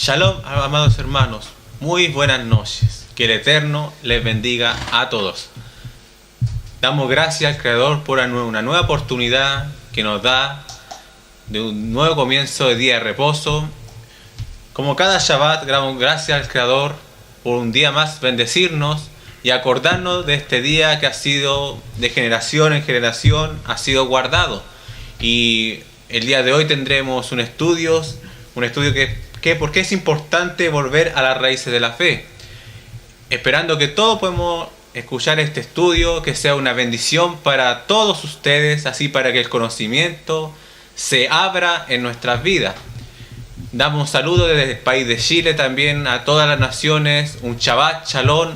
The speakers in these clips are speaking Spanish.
Shalom, amados hermanos, muy buenas noches. Que el Eterno les bendiga a todos. Damos gracias al Creador por una nueva oportunidad que nos da de un nuevo comienzo de día de reposo. Como cada Shabbat, damos gracias al Creador por un día más bendecirnos y acordarnos de este día que ha sido de generación en generación, ha sido guardado. Y el día de hoy tendremos un estudio que por qué es importante volver a las raíces de la fe. Esperando que todos podamos escuchar este estudio, que sea una bendición para todos ustedes, así para que el conocimiento se abra en nuestras vidas. Damos un saludo desde el país de Chile también a todas las naciones, un Shabbat Shalom,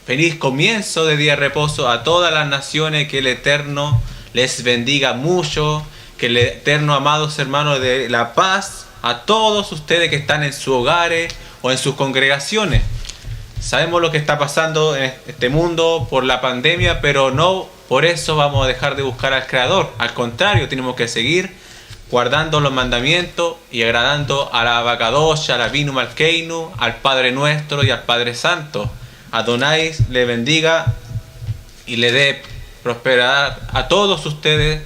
feliz comienzo de día de reposo a todas las naciones, que el Eterno les bendiga mucho, que el Eterno, amados hermanos, dé la paz a todos ustedes que están en sus hogares o en sus congregaciones. Sabemos lo que está pasando en este mundo por la pandemia, pero no por eso vamos a dejar de buscar al Creador. Al contrario, tenemos que seguir guardando los mandamientos y agradando a la Abacadosh, a la Binu Malkeinu, al Padre Nuestro y al Padre Santo. Adonai le bendiga y le dé prosperidad a todos ustedes,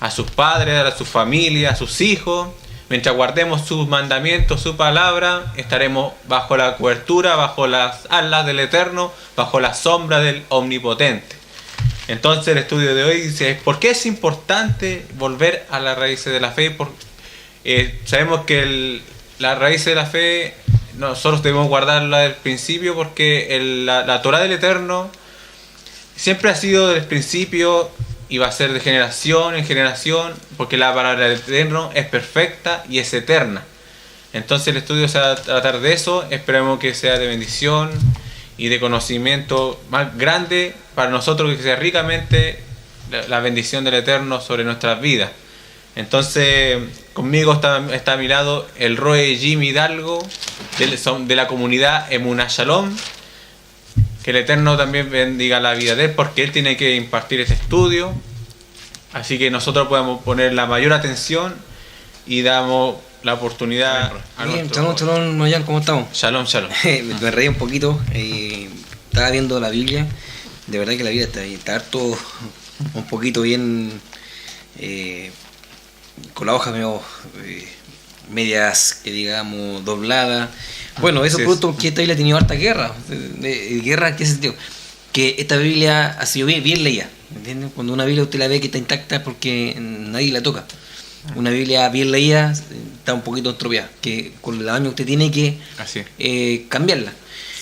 a sus padres, a su familia, a sus hijos. Mientras guardemos sus mandamientos, su palabra, estaremos bajo la cobertura, bajo las alas del Eterno, bajo la sombra del Omnipotente. Entonces el estudio de hoy dice, ¿por qué es importante volver a las raíces de la fe? Sabemos que las raíces de la fe nosotros debemos guardarla del principio, porque la Torah del Eterno siempre ha sido del principio y va a ser de generación en generación, porque la palabra del Eterno es perfecta y es eterna. Entonces el estudio se va a tratar de eso. Esperemos que sea de bendición y de conocimiento más grande para nosotros, que sea ricamente la bendición del Eterno sobre nuestras vidas. Entonces conmigo está a mi lado el Roe Jimmy Hidalgo de la comunidad Emunah Shalom. Que el Eterno también bendiga la vida de él, porque él tiene que impartir este estudio. Así que nosotros podemos poner la mayor atención y damos la oportunidad a bien, nuestro... Shalom, Noyan, ¿cómo estamos? Shalom, shalom. Me reí un poquito, estaba viendo la Biblia, de verdad que la Biblia está harto, un poquito bien, con la hoja medio, medias, que digamos, dobladas. Bueno, eso producto que esta Biblia ha tenido harta guerra. ¿Guerra en qué sentido? Que esta Biblia ha sido bien leída, ¿entiendes? Cuando una Biblia usted la ve que está intacta es porque nadie la toca. Una Biblia bien leída está un poquito estropeada, que con el año usted tiene que cambiarla.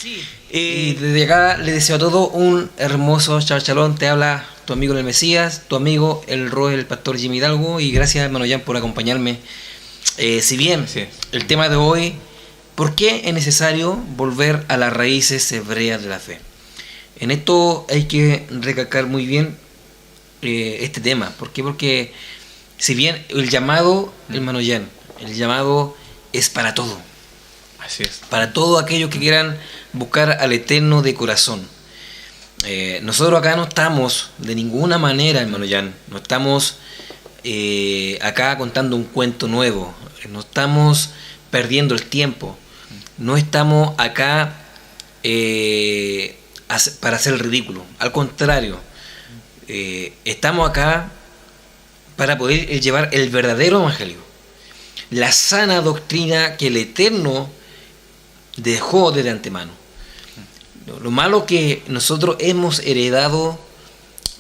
Sí. Y desde acá le deseo a todos un hermoso Shabbat Shalom. Te habla tu amigo el Mesías, tu amigo el Roe, el pastor Jimmy Hidalgo, y gracias, hermano Jan, por acompañarme. Si bien el tema de hoy, ¿por qué es necesario volver a las raíces hebreas de la fe? En esto hay que recalcar muy bien este tema. ¿Por qué? Porque si bien el llamado, hermano Jan, el llamado es para todo. Así es. Para todos aquellos que quieran buscar al Eterno de corazón. Nosotros acá no estamos de ninguna manera, hermano Jan, no estamos acá contando un cuento nuevo, no estamos perdiendo el tiempo. No estamos acá para hacer el ridículo. Al contrario, estamos acá para poder llevar el verdadero evangelio, la sana doctrina que el Eterno dejó de antemano. Lo malo que nosotros hemos heredado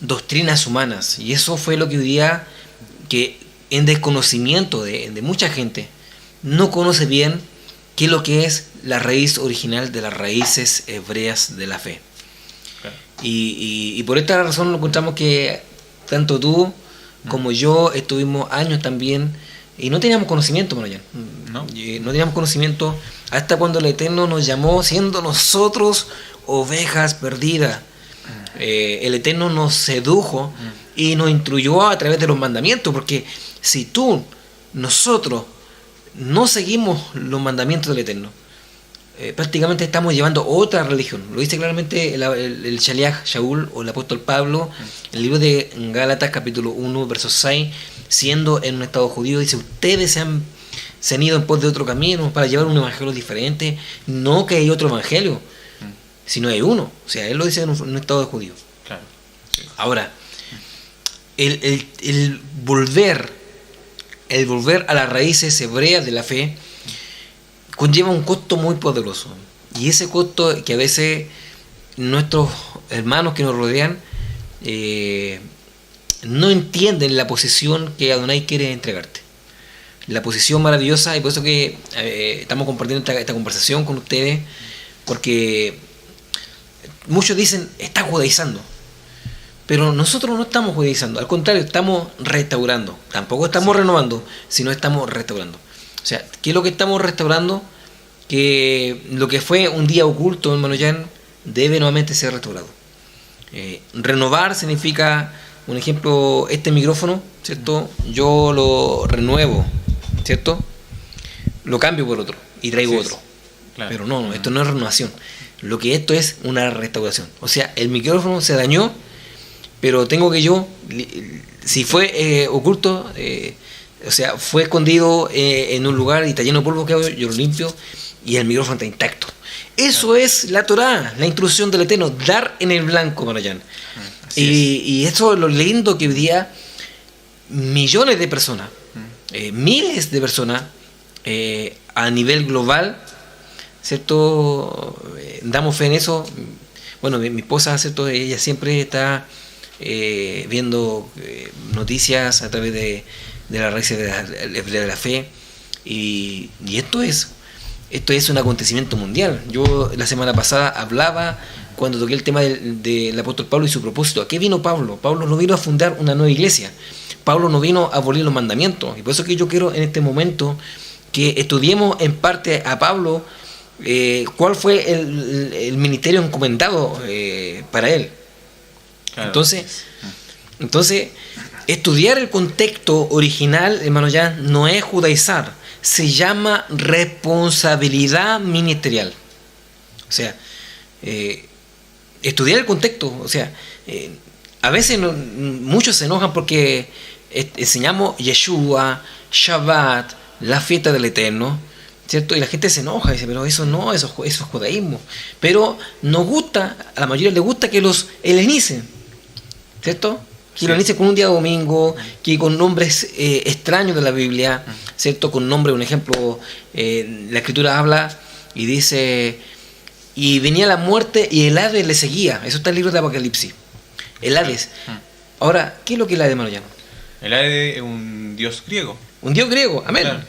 doctrinas humanas, y eso fue lo que hoy día, que en desconocimiento de mucha gente, no conoce bien qué es lo que es la raíz original de las raíces hebreas de la fe. Okay. Y por esta razón nos encontramos que tanto tú como yo estuvimos años también y no teníamos conocimiento, no teníamos conocimiento hasta cuando el Eterno nos llamó, siendo nosotros ovejas perdidas. El Eterno nos sedujo y nos instruyó a través de los mandamientos, porque si nosotros no seguimos los mandamientos del Eterno, prácticamente estamos llevando otra religión. Lo dice claramente el Shaliach Shaul, o el apóstol Pablo, en el libro de Gálatas capítulo 1 verso 6, siendo en un estado judío, dice: ustedes se han se han ido en pos de otro camino para llevar un evangelio diferente. No que hay otro evangelio, sino hay uno. O sea, él lo dice en un estado de judío. Claro. Sí. Ahora, el volver a las raíces hebreas de la fe conlleva un costo muy poderoso. Y ese costo que a veces nuestros hermanos que nos rodean no entienden la posición que Adonai quiere entregarte. La posición maravillosa, y por eso que estamos compartiendo esta conversación con ustedes, porque muchos dicen, está judaizando. Pero nosotros no estamos judaizando, al contrario, estamos restaurando. Tampoco estamos renovando, sino estamos restaurando. O sea, ¿qué es lo que estamos restaurando? Que lo que fue un día oculto, hermano Jan, debe nuevamente ser restaurado. Renovar significa, un ejemplo, este micrófono, ¿cierto? Yo lo renuevo, ¿cierto? Lo cambio por otro y traigo otro. Claro. Pero no, esto no es renovación. Lo que esto es una restauración. O sea, el micrófono se dañó, pero tengo que yo, si fue oculto, o sea, fue escondido en un lugar y está lleno de polvo, que hago, yo lo limpio y el micrófono está intacto. Eso es la Torá, la instrucción del Eterno, dar en el blanco, Marayan. Y eso es lo lindo que hoy día millones de personas, miles de personas a nivel global, ¿cierto? Damos fe en eso. Bueno, mi esposa, ¿cierto? Ella siempre está viendo noticias a través de las raíces de la fe, y esto es un acontecimiento mundial. Yo la semana pasada hablaba, cuando toqué el tema del apóstol Pablo y su propósito. ¿A qué vino Pablo? Pablo no vino a fundar una nueva iglesia. Pablo no vino a abolir los mandamientos. Y por eso que yo quiero en este momento que estudiemos en parte a Pablo, cuál fue el ministerio encomendado para él. Claro. Entonces, estudiar el contexto original, hermano, ya no es judaizar, se llama responsabilidad ministerial. O sea, estudiar el contexto, o sea, a veces muchos se enojan porque enseñamos Yeshua, Shabbat, la fiesta del Eterno, ¿cierto? Y la gente se enoja y dice, pero eso no, eso es judaísmo. Pero nos gusta, a la mayoría les gusta que los helenicen, ¿cierto? Que lo helenicen con un día domingo, que con nombres extraños de la Biblia, ¿cierto? Con nombre, un ejemplo, la Escritura habla y dice, y venía la muerte y el Hades le seguía. Eso está en el libro de Apocalipsis. El Hades. Ahora, ¿qué es lo que es el Hades, hermano Llano? El Hades es un dios griego. Un dios griego, amén. Claro.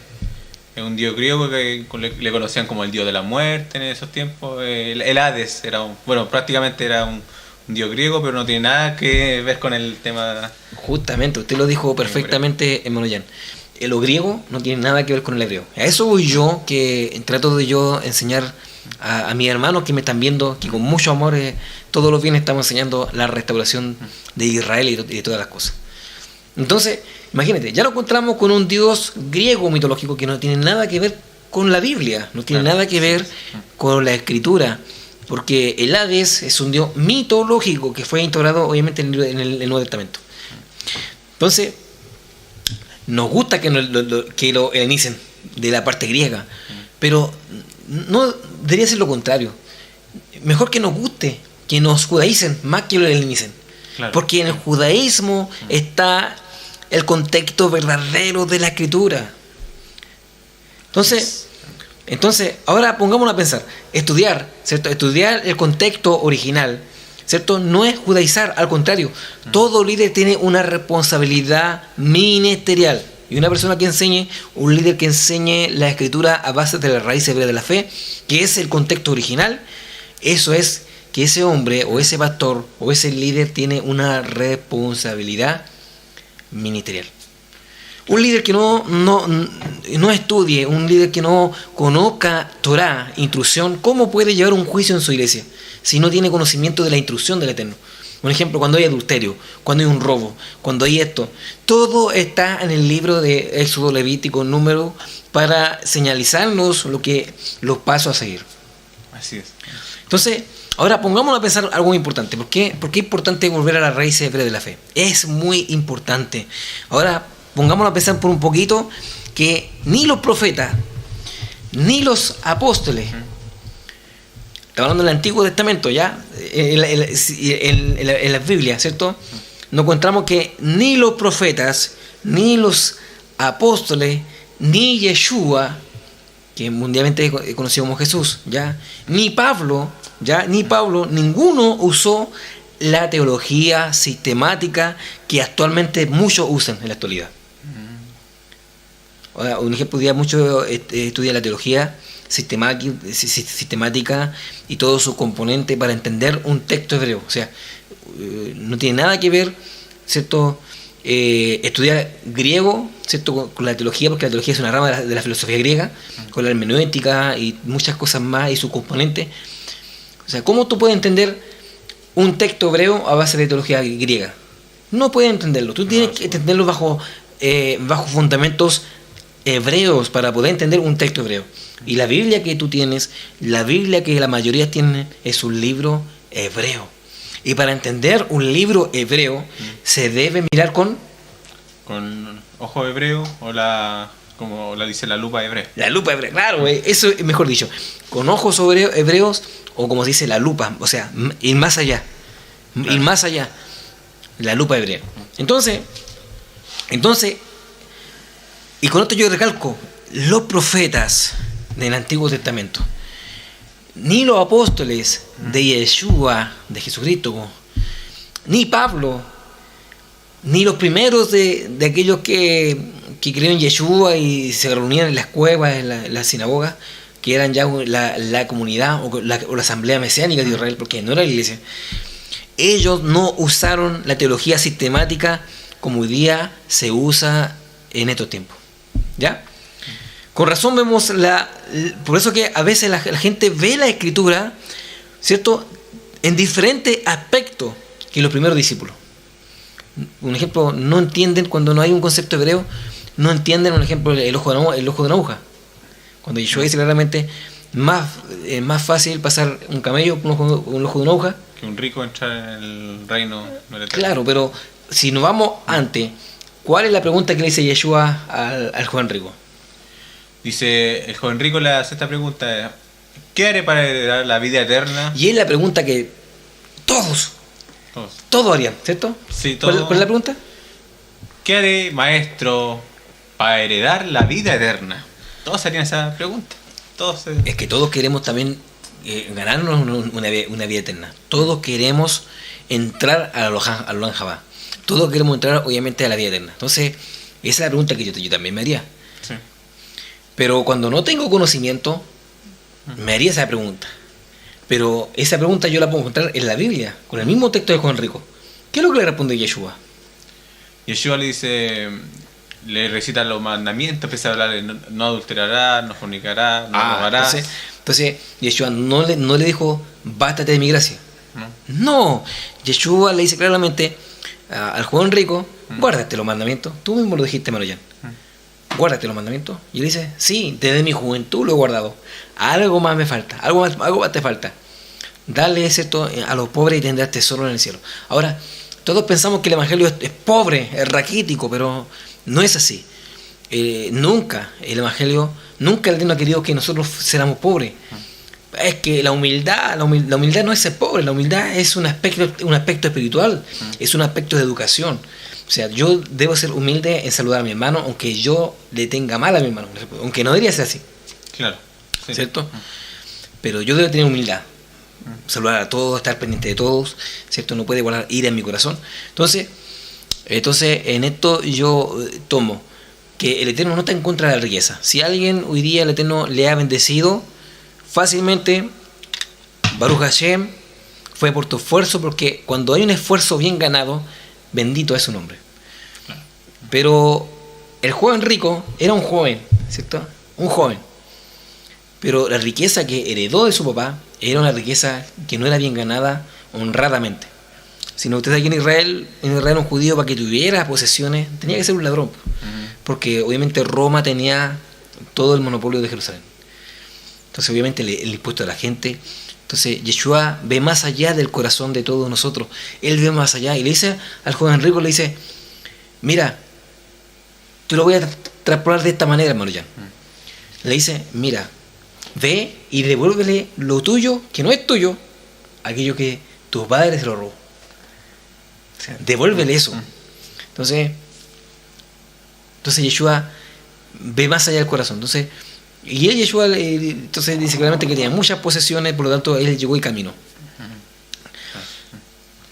Es un dios griego que le conocían como el dios de la muerte en esos tiempos. El Hades era prácticamente era un dios griego, pero no tiene nada que ver con el tema. Justamente, usted lo dijo perfectamente, hermano Jan. Lo griego no tiene nada que ver con el hebreo. A eso voy yo, que trato de yo enseñar a mis hermanos que me están viendo, que con mucho amor todos los viernes estamos enseñando la restauración de Israel y de todas las cosas. Entonces, imagínate, ya lo encontramos con un dios griego mitológico que no tiene nada que ver con la Biblia, no tiene nada que ver con la Escritura, porque el Hades es un dios mitológico que fue instaurado obviamente en el Nuevo Testamento. Entonces, nos gusta que lo helenicen de la parte griega, pero no debería ser lo contrario. Mejor que nos guste, que nos judaicen más que lo helenicen. Claro. Porque en el judaísmo está el contexto verdadero de la Escritura. Entonces, ahora pongámonos a pensar, estudiar, ¿cierto? Estudiar el contexto original, ¿cierto? No es judaizar, al contrario, todo líder tiene una responsabilidad ministerial. Y una persona que enseñe, un líder que enseñe la Escritura a base de la raíz hebrea de la fe, que es el contexto original, eso es que ese hombre o ese pastor o ese líder tiene una responsabilidad ministerial. Un líder que no estudie, un líder que no conozca Torah, instrucción, ¿cómo puede llevar un juicio en su iglesia si no tiene conocimiento de la instrucción del Eterno? Un ejemplo, cuando hay adulterio, cuando hay un robo, cuando hay esto, todo está en el libro de Éxodo, Levítico, Número, para señalizarnos los pasos a seguir. Así es. Entonces, ahora pongámonos a pensar algo muy importante. ¿Por qué es importante volver a la raíz hebrea de la fe? Es muy importante. Ahora, pongámonos a pensar por un poquito que ni los profetas, ni los apóstoles, estamos hablando del Antiguo Testamento, ya, en la Biblia, ¿cierto? Nos encontramos que ni los profetas, ni los apóstoles, ni Yeshua, que mundialmente es conocido como Jesús, ya, ni Pablo, ninguno usó la teología sistemática que actualmente muchos usan en la actualidad. Un ejemplo, hoy día muchos estudian la teología sistemática y todos sus componentes para entender un texto hebreo. O sea, no tiene nada que ver, ¿cierto? Estudiar griego, ¿cierto? Con la teología, porque la teología es una rama de la filosofía griega, con la hermenéutica y muchas cosas más y sus componentes. O sea, ¿cómo tú puedes entender un texto hebreo a base de teología griega? No puedes entenderlo. Tú tienes que entenderlo bajo fundamentos hebreos para poder entender un texto hebreo. Y la Biblia que tú tienes, la Biblia que la mayoría tienen, es un libro hebreo. Y para entender un libro hebreo se debe mirar con ojo hebreo o como la dice la lupa hebrea. La lupa hebrea, claro, eso es mejor dicho. Con ojos hebreos, o como se dice la lupa, o sea, ir más allá. Claro. Ir más allá. La lupa hebrea. Entonces, y con esto yo recalco, los profetas del Antiguo Testamento, ni los apóstoles de Yeshua, de Jesucristo, ni Pablo, ni los primeros de aquellos que creyeron en Yeshua y se reunían en las cuevas, en la sinagoga, que eran ya la comunidad o la asamblea mesiánica de Israel, porque no era la iglesia. Ellos no usaron la teología sistemática como hoy día se usa en estos tiempos. ¿Ya? Con razón vemos por eso que a veces la gente ve la escritura, ¿cierto?, en diferentes aspectos que los primeros discípulos. Un ejemplo, no entienden cuando no hay un concepto hebreo, no entienden, un ejemplo, el ojo de una aguja. Cuando Yeshua dice claramente, es más fácil pasar un camello con un ojo de una aguja que un rico entrar en el reino del Eterno. Claro, pero si nos vamos antes, ¿cuál es la pregunta que le dice Yeshua al joven rico? Dice, el joven rico le hace esta pregunta: ¿qué haré para heredar la vida eterna? Y es la pregunta que todos harían, ¿cierto? Sí, todos. ¿Cuál es la pregunta? ¿Qué haré, maestro, para heredar la vida eterna? Todos harían esa pregunta. Es que todos queremos también ganarnos una vida eterna. Todos queremos entrar a Olam Jabá. Todos queremos entrar, obviamente, a la vida eterna. Entonces, esa es la pregunta que yo también me haría. Sí. Pero cuando no tengo conocimiento, me haría esa pregunta. Pero esa pregunta yo la puedo encontrar en la Biblia, con el mismo texto de Juan Rico. ¿Qué es lo que le responde Yeshua? Yeshua le dice, le recita los mandamientos, empieza a hablar de no adulterará, no fornicará, no robarás. Entonces Yeshua no le dijo, bástate de mi gracia. No, Yeshua le dice claramente al joven rico, guárdate los mandamientos. Tú mismo lo dijiste, Maroyan. Guárdate los mandamientos. Y él dice, sí, desde mi juventud lo he guardado. Algo más me falta, algo más te falta. Dale esto a los pobres y tendrás tesoro en el cielo. Ahora, todos pensamos que el evangelio es pobre, es raquítico, pero no es así. Nunca el evangelio, nunca el Eterno ha querido que nosotros seamos pobres. Es que la humildad no es ser pobre, la humildad es un aspecto espiritual, es un aspecto de educación. O sea, yo debo ser humilde en saludar a mi hermano, aunque yo le tenga mal a mi hermano, aunque no debería ser así. Claro. Sí. ¿Cierto? Pero yo debo tener humildad, saludar a todos, estar pendiente de todos, ¿cierto? No puede guardar ira en mi corazón. Entonces en esto yo tomo que el Eterno no está en contra de la riqueza. Si alguien hoy día el Eterno le ha bendecido, fácilmente, Baruch Hashem, fue por tu esfuerzo, porque cuando hay un esfuerzo bien ganado, bendito es su nombre. Pero el joven rico era un joven, ¿cierto? Un joven. Pero la riqueza que heredó de su papá era una riqueza que no era bien ganada honradamente. Si no, usted aquí en Israel un judío, para que tuviera posesiones, tenía que ser un ladrón. Porque obviamente Roma tenía todo el monopolio de Jerusalén. Entonces obviamente el impuesto de la gente. Entonces Yeshua ve más allá del corazón de todos nosotros. Él ve más allá y le dice al joven rico, le dice, mira, te lo voy traspolar de esta manera, hermano Jan. Le dice, mira, ve y devuélvele lo tuyo, que no es tuyo, aquello que tus padres se lo robó. O sea, devuélvele eso. Entonces Yeshua ve más allá del corazón. Entonces Yeshua entonces dice claramente que tenía muchas posesiones, por lo tanto él llegó y caminó.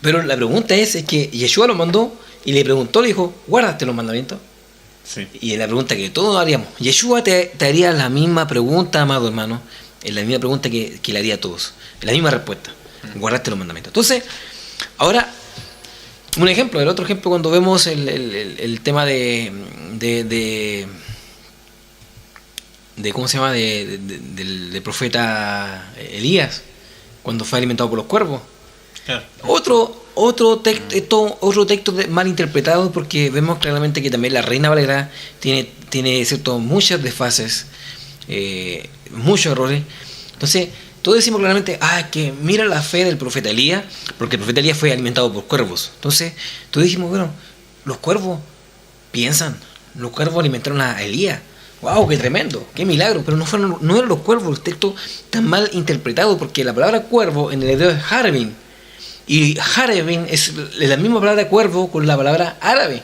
Pero la pregunta es que Yeshua lo mandó y le preguntó, le dijo, ¿guardaste los mandamientos? Sí. Y es la pregunta que todos haríamos. Yeshua te haría la misma pregunta, amado hermano, es la misma pregunta que le haría a todos, la misma respuesta. Guardaste los mandamientos. Entonces, ahora, un ejemplo, el otro ejemplo, cuando vemos el tema de ¿cómo se llama? Del profeta Elías, cuando fue alimentado por los cuervos. Claro. Otro texto mal interpretado, porque vemos claramente que también la Reina Valera tiene cierto, muchas desfases, muchos errores. Entonces, todos decimos claramente, que mira la fe del profeta Elías, porque el profeta Elías fue alimentado por cuervos. Entonces, todos dijimos, bueno, los cuervos piensan, los cuervos alimentaron a Elías. ¡Wow! ¡Qué tremendo! ¡Qué milagro! Pero no eran los cuervos, el texto tan mal interpretado, porque la palabra cuervo en el hebreo es harevin. Y harevin es la misma palabra cuervo con la palabra árabe,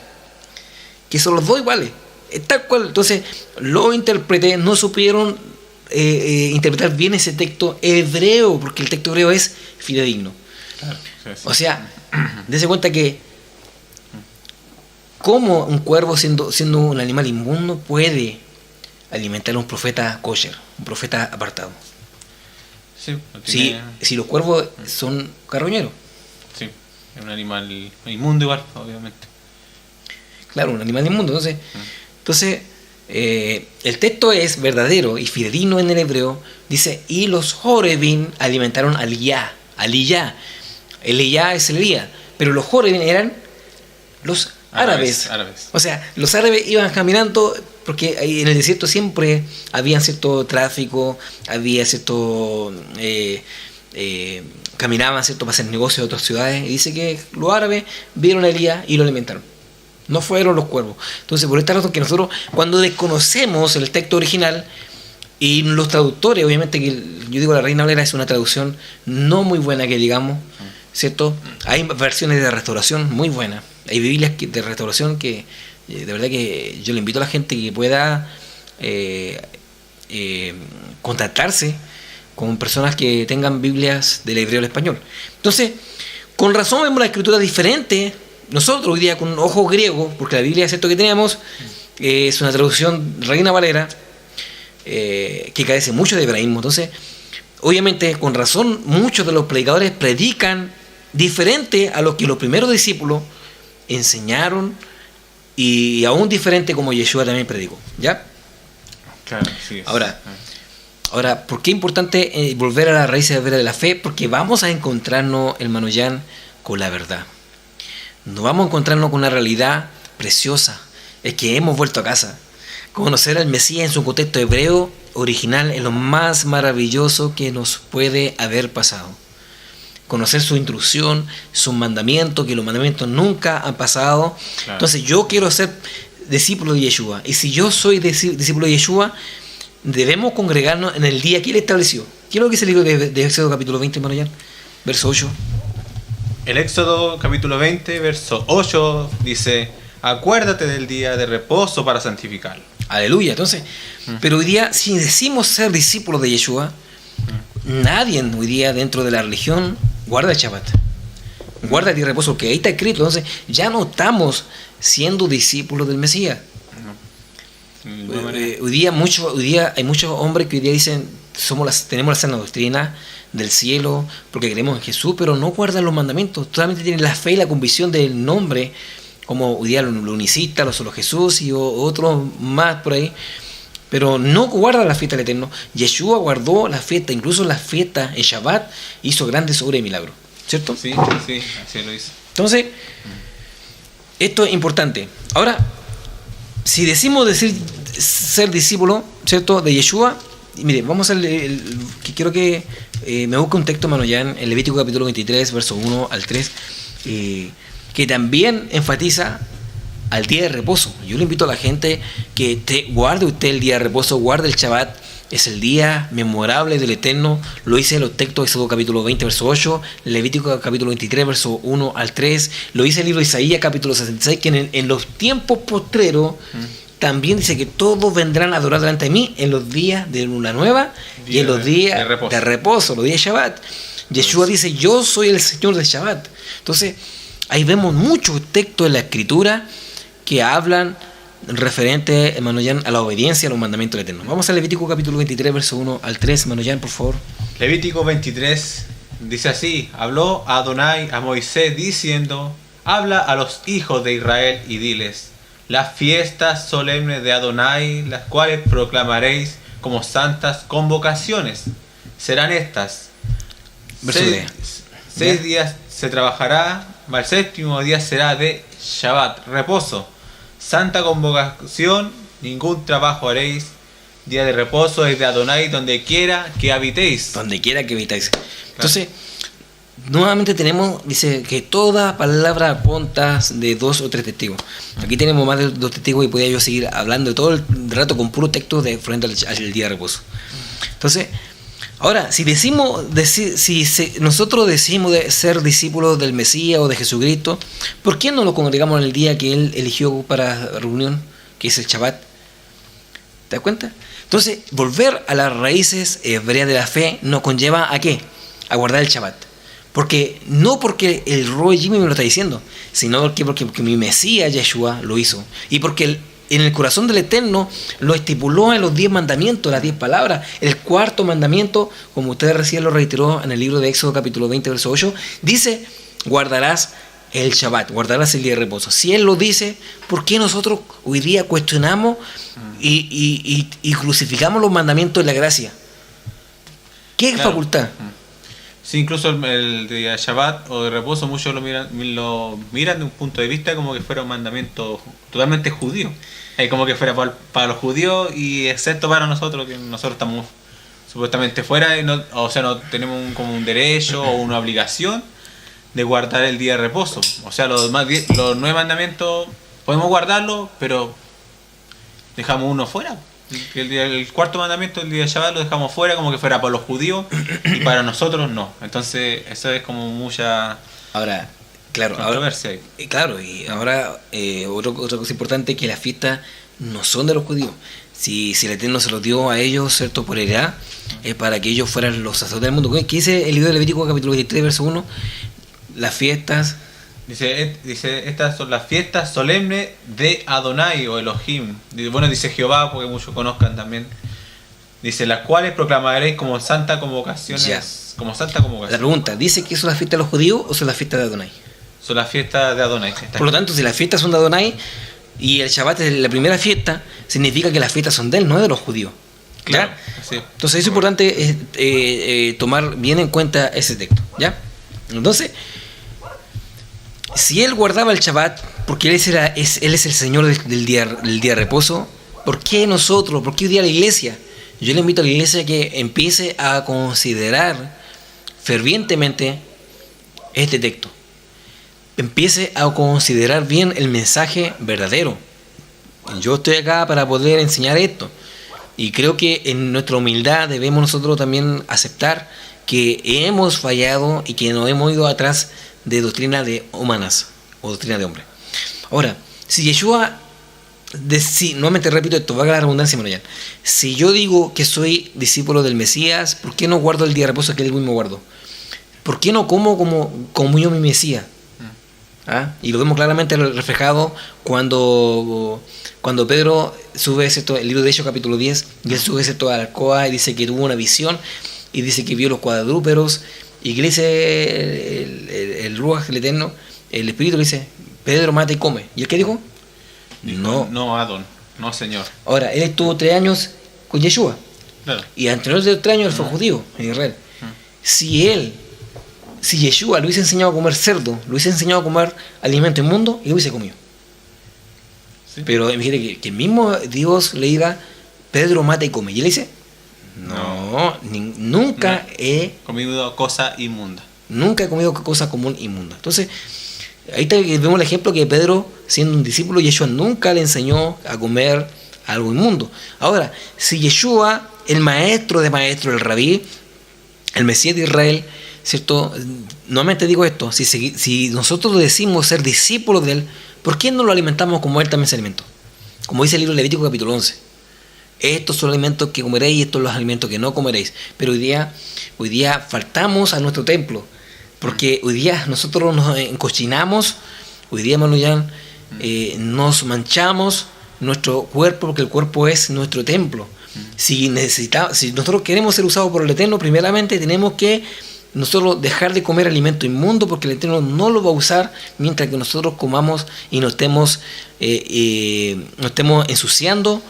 que son los dos iguales. Tal cual. Entonces, los intérpretes no supieron interpretar bien ese texto hebreo, porque el texto hebreo es fidedigno. Claro, sí. O sea, dése cuenta que cómo un cuervo, siendo un animal inmundo, puede alimentar a un profeta kosher, un profeta apartado. Sí, tiene... si los cuervos son carroñeros. Sí, es un animal inmundo igual, obviamente. Claro, un animal inmundo. Entonces el texto es verdadero y fidedigno en el hebreo. Dice, y los Jorevim alimentaron a Elías. Elías es Elías, pero los Jorevim eran los árabes. O sea, los árabes iban caminando, porque ahí en el desierto siempre había cierto tráfico, había cierto... caminaban, ¿cierto?, para hacer negocios de otras ciudades, y dice que los árabes vieron a Elías y lo alimentaron. No fueron los cuervos. Entonces, por esta razón que nosotros, cuando desconocemos el texto original, y los traductores, obviamente que yo digo la Reina Valera es una traducción no muy buena, que digamos, ¿cierto? Hay versiones de restauración muy buenas. Hay Biblias de restauración que de verdad que yo le invito a la gente que pueda contactarse con personas que tengan Biblias del hebreo al español. Entonces, con razón vemos la escritura diferente nosotros hoy día con ojos griegos, porque la Biblia, cierto que teníamos, es una traducción Reina Valera, que carece mucho de hebraísmo. Entonces, obviamente, con razón, muchos de los predicadores predican diferente a lo que los primeros discípulos enseñaron, y aún diferente como Yeshua también predicó. ¿Ya? Claro, sí es. Ahora, ¿por qué es importante volver a la raíz de la fe? Porque vamos a encontrarnos, hermano Jan, con la verdad. Nos vamos a encontrarnos con una realidad preciosa. Es que hemos vuelto a casa. Conocer al Mesías en su contexto hebreo original es lo más maravilloso que nos puede haber pasado. Conocer su instrucción, sus mandamientos, que los mandamientos nunca han pasado. Claro. Entonces yo quiero ser discípulo de Yeshua. Y si yo soy discípulo de Yeshua, debemos congregarnos en el día que Él estableció. ¿Qué es lo que se dice de Éxodo capítulo 20, hermano Jan? Verso 8. El Éxodo capítulo 20, verso 8 dice: acuérdate del día de reposo para santificarlo. Aleluya. Entonces, pero hoy día, si decimos ser discípulos de Yeshua, nadie hoy día dentro de la religión guarda el Shabbat, guarda el día de reposo, porque ahí está escrito. Entonces, ya no estamos siendo discípulos del Mesías. Hoy día hay muchos hombres que hoy día dicen tenemos la sana doctrina del cielo porque creemos en Jesús, pero no guardan los mandamientos. Solamente tienen la fe y la convicción del nombre, como hoy día los unicistas, los solo Jesús y otros más por ahí, pero no guardan la fiesta del Eterno. Yeshua guardó la fiesta, incluso la fiesta en Shabbat hizo grandes obras de milagros, ¿cierto? Sí, así lo hizo. Entonces, esto es importante. Ahora, si decimos ser discípulo, ¿cierto?, de Yeshua, mire, vamos a que quiero que me busque un texto, hermano Jan, en Levítico capítulo 23, verso 1 al 3, que también enfatiza al día de reposo. Yo le invito a la gente que guarde usted el día de reposo, guarde el Shabbat. Es el día memorable del Eterno. Lo dice en los textos de Éxodo capítulo 20, verso 8, Levítico capítulo 23, verso 1 al 3. Lo dice el libro de Isaías capítulo 66, que en los tiempos postreros también dice que todos vendrán a adorar delante de mí en los días de luna nueva y en los días de reposo, los días de Shabbat. Yeshua dice, yo soy el Señor de Shabbat. Entonces, ahí vemos muchos textos en la Escritura que hablan referente, Manoyan, a la obediencia a los mandamientos del Eterno. Vamos a Levítico capítulo 23, verso 1 al 3. Manoyan, por favor. Levítico 23 dice así: habló Adonai a Moisés diciendo, habla a los hijos de Israel y diles, las fiestas solemnes de Adonai, las cuales proclamaréis como santas convocaciones, serán estas. 6 días se trabajará, mas el séptimo día será de Shabbat, reposo. Santa convocación, ningún trabajo haréis. Día de reposo es de Adonai, donde quiera que habitéis. Donde quiera que habitéis. Entonces, nuevamente tenemos, dice que toda palabra apunta de 2 o 3 testigos. Aquí tenemos más de 2 testigos y podría yo seguir hablando de todo el rato con puro texto de frente al día de reposo. Entonces, ahora, nosotros decimos de ser discípulos del Mesías o de Jesucristo, ¿por qué no nos congregamos en el día que Él eligió para reunión, que es el Shabbat? ¿Te das cuenta? Entonces, volver a las raíces hebreas de la fe nos conlleva ¿a qué? A guardar el Shabbat. No porque el Roy Jimmy me lo está diciendo, sino porque mi Mesías Yeshua lo hizo. Y porque en el corazón del Eterno lo estipuló en los 10 mandamientos, las 10 palabras. El cuarto mandamiento, como usted recién lo reiteró en el libro de Éxodo capítulo 20, verso 8, dice, guardarás el Shabbat, guardarás el día de reposo. Si Él lo dice, ¿por qué nosotros hoy día cuestionamos y crucificamos los mandamientos de la gracia? ¿Qué facultad? Sí, incluso el de Shabbat o de reposo muchos lo miran de un punto de vista como que fuera un mandamiento totalmente judío. Como que fuera para los judíos y excepto para nosotros, que nosotros estamos supuestamente fuera, no tenemos como un derecho o una obligación de guardar el día de reposo. O sea, los 9 mandamientos podemos guardarlos, pero dejamos uno fuera. El cuarto mandamiento, el día de Shabbat, lo dejamos fuera como que fuera para los judíos y para nosotros no. Entonces, eso es como mucha controversia ahí. Claro, y ahora otra cosa importante es que las fiestas no son de los judíos. Si el Eterno se los dio a ellos, ¿cierto? Por heredad, para que ellos fueran los sacerdotes del mundo. ¿Qué dice el libro de Levítico capítulo 23, verso 1? Las fiestas... Dice, estas son las fiestas solemnes de Adonai o Elohim. Bueno, dice Jehová, porque muchos conozcan también. Dice, las cuales proclamaréis como santa convocaciones. Ya. Como santa convocación. La pregunta, ¿dice que son las fiestas de los judíos o son las fiestas de Adonai? Son las fiestas de Adonai. Por lo tanto, si las fiestas son de Adonai y el Shabbat es la primera fiesta, significa que las fiestas son de él, no de los judíos. Claro. Sí. Entonces es importante tomar bien en cuenta ese texto. ¿Ya? Entonces, si él guardaba el Shabbat, porque él es el Señor del día de reposo, ¿por qué hoy día la iglesia? Yo le invito a la iglesia que empiece a considerar fervientemente este texto. Empiece a considerar bien el mensaje verdadero. Yo estoy acá para poder enseñar esto. Y creo que en nuestra humildad debemos nosotros también aceptar que hemos fallado y que nos hemos ido atrás de doctrina de humanas o doctrina de hombre. Ahora, si Yeshua, nuevamente repito esto, valga la redundancia, Manoyan, si yo digo que soy discípulo del Mesías, ¿por qué no guardo el día de reposo que él mismo guardó? ¿Por qué no como yo mi Mesías? Y lo vemos claramente reflejado cuando Pedro sube el libro de Hechos capítulo 10, y él sube a la alcoba y dice que tuvo una visión y dice que vio los cuadrúpedos. Y que le dice el Ruach, el Eterno, el Espíritu le dice, Pedro, mata y come. ¿Y él qué dijo? No, Adón, no, Señor. Ahora, él estuvo 3 años con Yeshua. Claro. Y anterior de 3 años él fue judío en Israel. Si Yeshua le hubiese enseñado a comer cerdo, le hubiese enseñado a comer alimento inmundo, y lo hubiese comido. Sí. Pero imagínate que el mismo Dios le diga, Pedro, mata y come. Y él dice, nunca he comido cosa inmunda. Nunca he comido cosa común inmunda. Entonces, Ahí vemos el ejemplo que Pedro, siendo un discípulo, Yeshua nunca le enseñó a comer algo inmundo. Ahora, si Yeshua, el maestro de maestros, el rabí, el Mesías de Israel, ¿cierto? Nuevamente digo esto, si nosotros decimos ser discípulos de él, ¿por qué no lo alimentamos como él también se alimentó? Como dice el libro de Levítico capítulo 11. Estos son los alimentos que comeréis y estos son los alimentos que no comeréis. Pero hoy día faltamos a nuestro templo, porque hoy día nosotros nos encochinamos, hoy día, hermano Jan, nos manchamos nuestro cuerpo, porque el cuerpo es nuestro templo. Si nosotros queremos ser usados por el Eterno, primeramente tenemos que nosotros dejar de comer alimento inmundo, porque el Eterno no lo va a usar mientras que nosotros comamos y nos estemos ensuciando,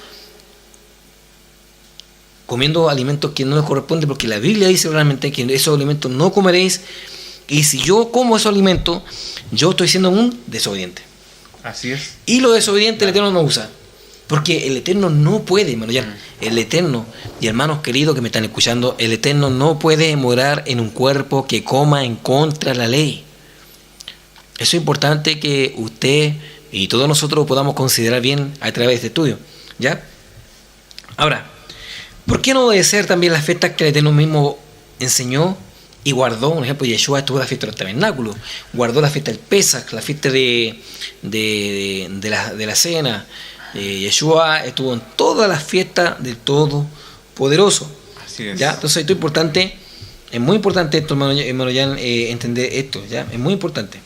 comiendo alimentos que no les corresponden, porque la Biblia dice realmente que esos alimentos no comeréis, y si yo como esos alimentos, yo estoy siendo un desobediente. Así es. Y lo desobediente el Eterno no usa, porque el Eterno no puede, hermano Jan, el Eterno, y hermanos queridos que me están escuchando, el Eterno no puede morar en un cuerpo que coma en contra de la ley. Eso es importante que usted y todos nosotros podamos considerar bien a través de este estudio, ¿ya? Ahora, ¿por qué no obedecer también las fiestas que el Eterno mismo enseñó y guardó? Un ejemplo, Yeshua estuvo en la fiesta del tabernáculo, guardó la fiesta del Pesach, la fiesta de la cena. Yeshua estuvo en todas las fiestas del Todopoderoso. Así es. ¿Ya? Entonces, esto es importante, es muy importante esto, hermano Jan, entender esto, ¿ya? Es muy importante.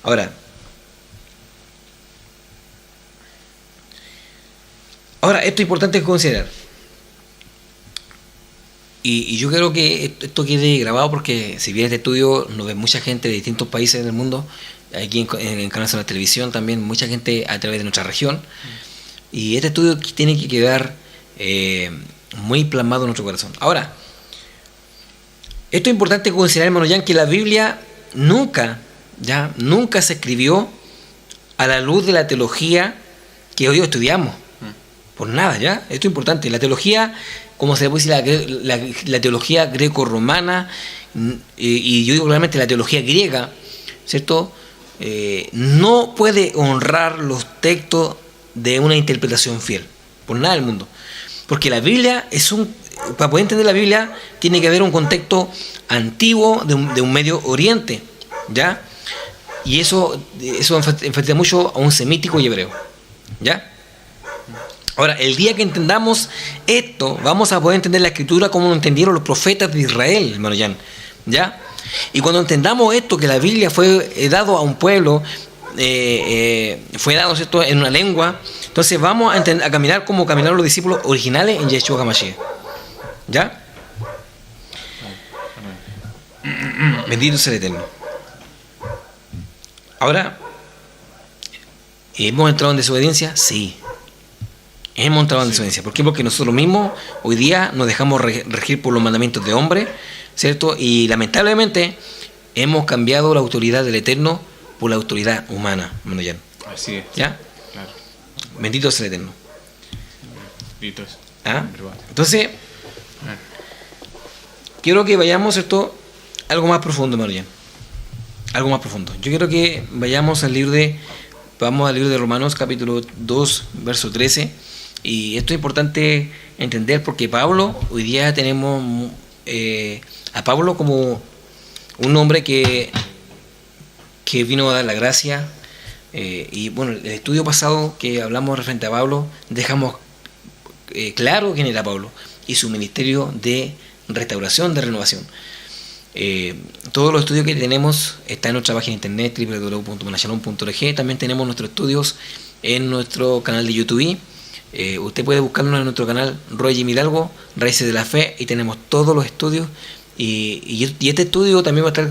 Ahora, esto es importante considerar. Y yo creo que esto quede grabado, porque si bien este estudio nos ve mucha gente de distintos países del mundo, aquí en canales de la televisión también, mucha gente a través de nuestra región, y este estudio tiene que quedar muy plasmado en nuestro corazón. Ahora, esto es importante considerar, hermano Jan, que la Biblia nunca se escribió a la luz de la teología que hoy estudiamos. Por nada, ¿ya? Esto es importante. La teología, como se le puede decir, la teología greco-romana, y yo digo claramente la teología griega, ¿cierto? No puede honrar los textos de una interpretación fiel, por nada del mundo. Porque la Biblia para poder entender la Biblia, tiene que haber un contexto antiguo de un Medio Oriente, ¿ya? Y eso enfatiza mucho a un semítico y hebreo, ¿ya? Ahora, el día que entendamos esto, vamos a poder entender la Escritura como lo entendieron los profetas de Israel, hermano Jan, ¿ya? Y cuando entendamos esto, que la Biblia fue dado a un pueblo, fue dado, ¿cierto?, en una lengua, entonces vamos a caminar como caminaron los discípulos originales en Yeshua HaMashiach, ¿ya? Bendito sea el Eterno. Ahora, ¿hemos entrado en desobediencia? Sí. Hemos entrado en desobediencia. ¿Por qué? Porque nosotros mismos hoy día nos dejamos regir por los mandamientos de hombre, ¿cierto? Y lamentablemente hemos cambiado la autoridad del Eterno por la autoridad humana, hermano Jan. Así es. ¿Ya? Claro. Bendito sea el Eterno. Bendito es. ¿Ah? Entonces, quiero que vayamos, ¿cierto?, algo más profundo, hermano Jan. Algo más profundo. Yo quiero que vayamos vamos al libro de Romanos, capítulo 2, verso 13. Y esto es importante entender, porque Pablo, hoy día tenemos a Pablo como un hombre que vino a dar la gracia. Y bueno, el estudio pasado que hablamos referente a Pablo, dejamos claro quién era Pablo y su ministerio de restauración, de renovación. Todos los estudios que tenemos están en nuestra página de internet www.manashalom.org. También tenemos nuestros estudios en nuestro canal de YouTube. Usted puede buscarnos en nuestro canal Roy Jim Hidalgo, Raíces de la Fe, y tenemos todos los estudios. Y este estudio también va a estar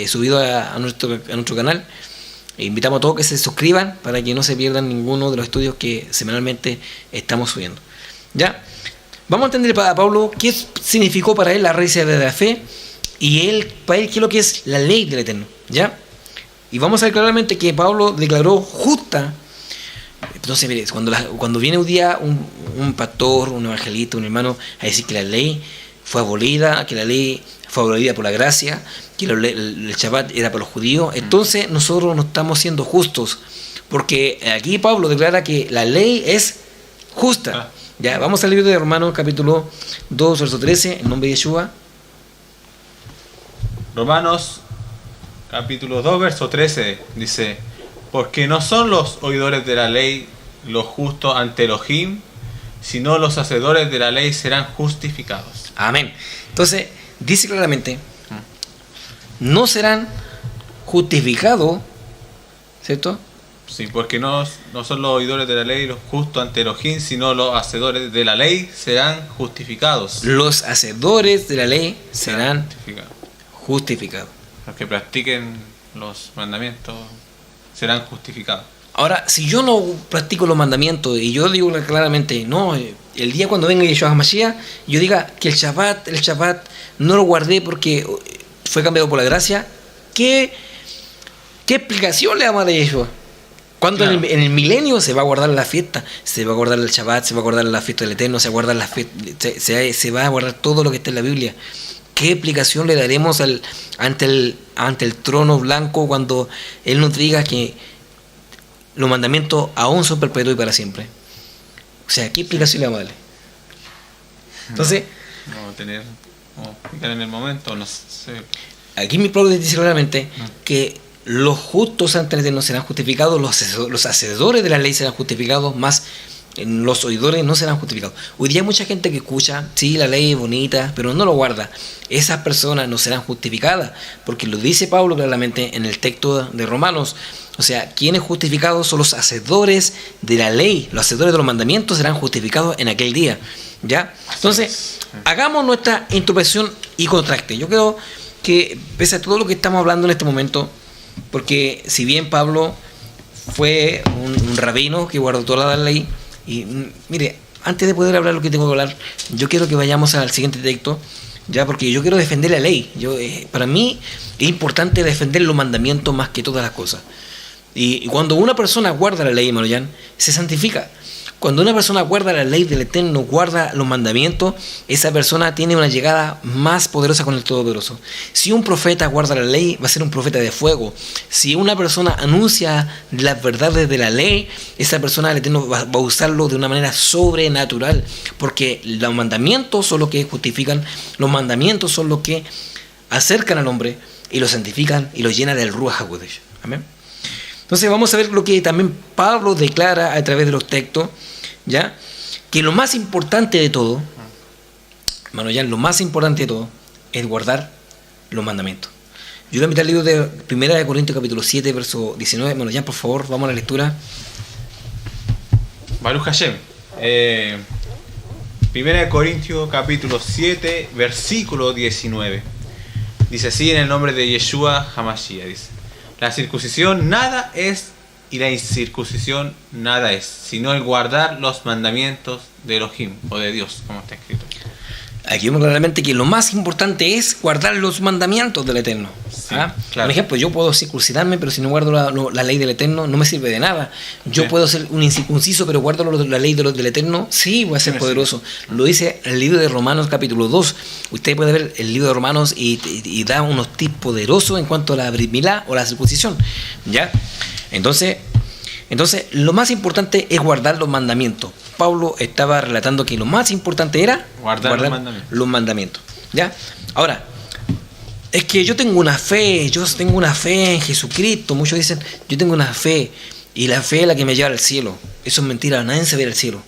subido a nuestro canal. Invitamos a todos que se suscriban para que no se pierdan ninguno de los estudios que semanalmente estamos subiendo. ¿Ya? Vamos a entender a Pablo qué significó para él la raíces de la fe, y para él qué es lo que es la ley del Eterno. ¿Ya? Y vamos a ver claramente que Pablo declaró justa. Entonces, mire, cuando viene un día un pastor, un evangelista, un hermano a decir que la ley fue abolida, que la ley favorecida por la gracia, que el Shabbat era para los judíos. Entonces nosotros no estamos siendo justos, porque aquí Pablo declara que la ley es justa. Ya, vamos al libro de Romanos capítulo 2, verso 13, en nombre de Yeshua. Romanos capítulo 2, verso 13 dice: porque no son los oidores de la ley los justos ante Elohim, sino los hacedores de la ley serán justificados. Amén. Entonces, dice claramente, no serán justificados, ¿cierto? Sí, porque no son los oidores de la ley los justos ante Elohim, sino los hacedores de la ley serán justificados. Los hacedores de la ley serán justificados. Los que practiquen los mandamientos serán justificados. Ahora, si yo no practico los mandamientos y yo digo claramente, no, el día cuando venga Yeshua HaMashiach, yo diga que el Shabbat no lo guardé porque fue cambiado por la gracia, ¿qué explicación le damos a Yeshua? Cuando claro, en el milenio se va a guardar la fiesta, se va a guardar el Shabbat, se va a guardar la fiesta del Eterno, se va a guardar la fiesta, se va a guardar todo lo que está en la Biblia. ¿Qué explicación le daremos ante el trono blanco cuando Él nos diga que los mandamientos aún son perpetuos y para siempre? O sea, ¿qué explicación le vamos a darle? Entonces, no explicar en el momento, no sé. Aquí mi Pablo dice claramente que los justos ante el Eterno serán justificados, los hacedores de la ley serán justificados, más los oidores no serán justificados. Hoy día hay mucha gente que escucha, sí, la ley es bonita, pero no lo guarda. Esas personas no serán justificadas, porque lo dice Pablo claramente en el texto de Romanos. O sea, quienes justificados son los hacedores de la ley, los hacedores de los mandamientos serán justificados en aquel día. ¿Ya? Entonces, hagamos nuestra introspección y contraste. Yo creo que, pese a todo lo que estamos hablando en este momento, porque si bien Pablo fue un rabino que guardó toda la ley, y mire, antes de poder hablar lo que tengo que hablar, yo quiero que vayamos al siguiente texto, ya, porque yo quiero defender la ley. Para mí es importante defender los mandamientos más que todas las cosas. Y cuando una persona guarda la ley, hermano Jan, se santifica. Cuando una persona guarda la ley del Eterno, guarda los mandamientos, esa persona tiene una llegada más poderosa con el Todopoderoso. Si un profeta guarda la ley, va a ser un profeta de fuego. Si una persona anuncia las verdades de la ley, esa persona, el Eterno, va a usarlo de una manera sobrenatural. Porque los mandamientos son los que justifican, los mandamientos son los que acercan al hombre y lo santifican y lo llenan del Ruach HaKodesh. Amén. Entonces vamos a ver lo que también Pablo declara a través de los textos, ¿ya? Que lo más importante de todo, hermano Jan, lo más importante de todo es guardar los mandamientos. Yo le invito al libro de 1 Corintios capítulo 7, verso 19. Hermano Jan, por favor, vamos a la lectura. Baruch Hashem. 1 Corintios capítulo 7, versículo 19. Dice así en el nombre de Yeshua HaMashiach, dice: la circuncisión nada es y la incircuncisión nada es, sino el guardar los mandamientos de Elohim o de Dios, como está escrito. Aquí vemos claramente que lo más importante es guardar los mandamientos del Eterno. Sí, claro. Por ejemplo, yo puedo circuncidarme, pero si no guardo la ley del Eterno, no me sirve de nada. Yo puedo ser un incircunciso, pero guardo la ley del Eterno, sí, voy a ser poderoso. Lo dice el libro de Romanos capítulo 2. Usted puede ver el libro de Romanos y da unos tips poderosos en cuanto a la brit milá o la circuncisión. ¿Ya? Entonces, lo más importante es guardar los mandamientos. Pablo estaba relatando que lo más importante era guardar los mandamientos. ¿Ya? Ahora, es que yo tengo una fe en Jesucristo. Muchos dicen, yo tengo una fe, y la fe es la que me lleva al cielo. Eso es mentira, nadie se ve al cielo.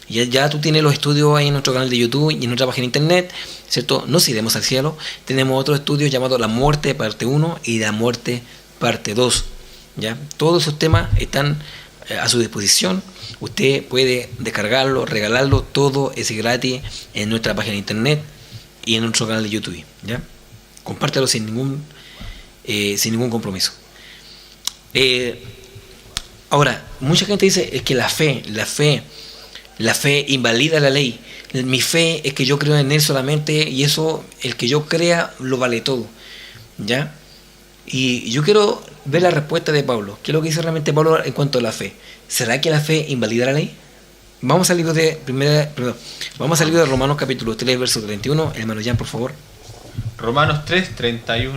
Ya tú tienes los estudios ahí en nuestro canal de YouTube y en nuestra página de internet, ¿cierto? Nos iremos al cielo. Tenemos otros estudios llamados La Muerte, parte 1, y La Muerte, parte 2. ¿Ya? Todos esos temas están a su disposición. Usted puede descargarlo, regalarlo, todo es gratis en nuestra página de internet y en nuestro canal de YouTube. ¿Ya? Compártelo sin ningún compromiso. Ahora, mucha gente dice es que la fe invalida la ley. Mi fe es que yo creo en Él solamente, y eso, el que yo crea, lo vale todo. ¿Ya? Y yo quiero ver la respuesta de Pablo. ¿Qué es lo que dice realmente Pablo en cuanto a la fe? ¿Será que la fe invalida la ley? Vamos al libro de Romanos capítulo 3, verso 31. Hermano Jan, por favor. Romanos 3:31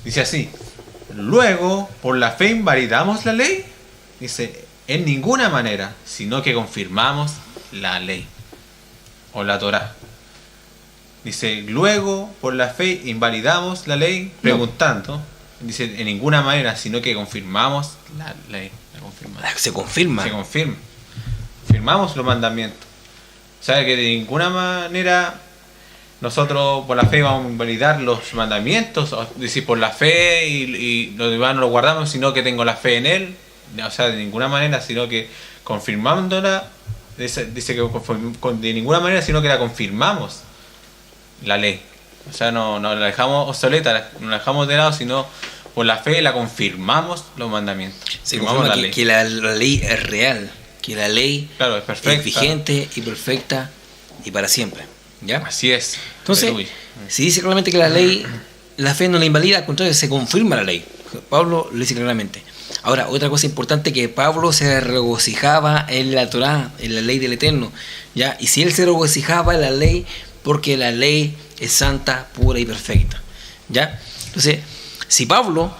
dice así: luego, ¿por la fe invalidamos la ley? Dice, en ninguna manera, sino que confirmamos la ley o la Torá. Dice, luego, por la fe invalidamos la ley, preguntando. Dice, en ninguna manera, sino que confirmamos la ley. Se confirma. Se confirma. Firmamos los mandamientos. O sea, que de ninguna manera nosotros por la fe vamos a invalidar los mandamientos. Es decir, por la fe y los demás no los guardamos, sino que tengo la fe en Él. O sea, de ninguna manera, sino que confirmándola. Dice que de ninguna manera, sino que la confirmamos. La ley. O sea, no la dejamos obsoleta, no la dejamos de lado, sino por la fe la confirmamos los mandamientos. Se confirma que la ley es real, que la ley, claro, es perfecta, es vigente y perfecta y para siempre. ¿Ya? Así es. Entonces, si dice claramente que la ley, la fe no la invalida, al contrario, se confirma la ley. Pablo lo dice claramente. Ahora, otra cosa importante, que Pablo se regocijaba en la Torá, en la ley del Eterno. ¿Ya? Y si él se regocijaba en la ley, porque la ley es santa, pura y perfecta. ¿Ya? Entonces, si Pablo,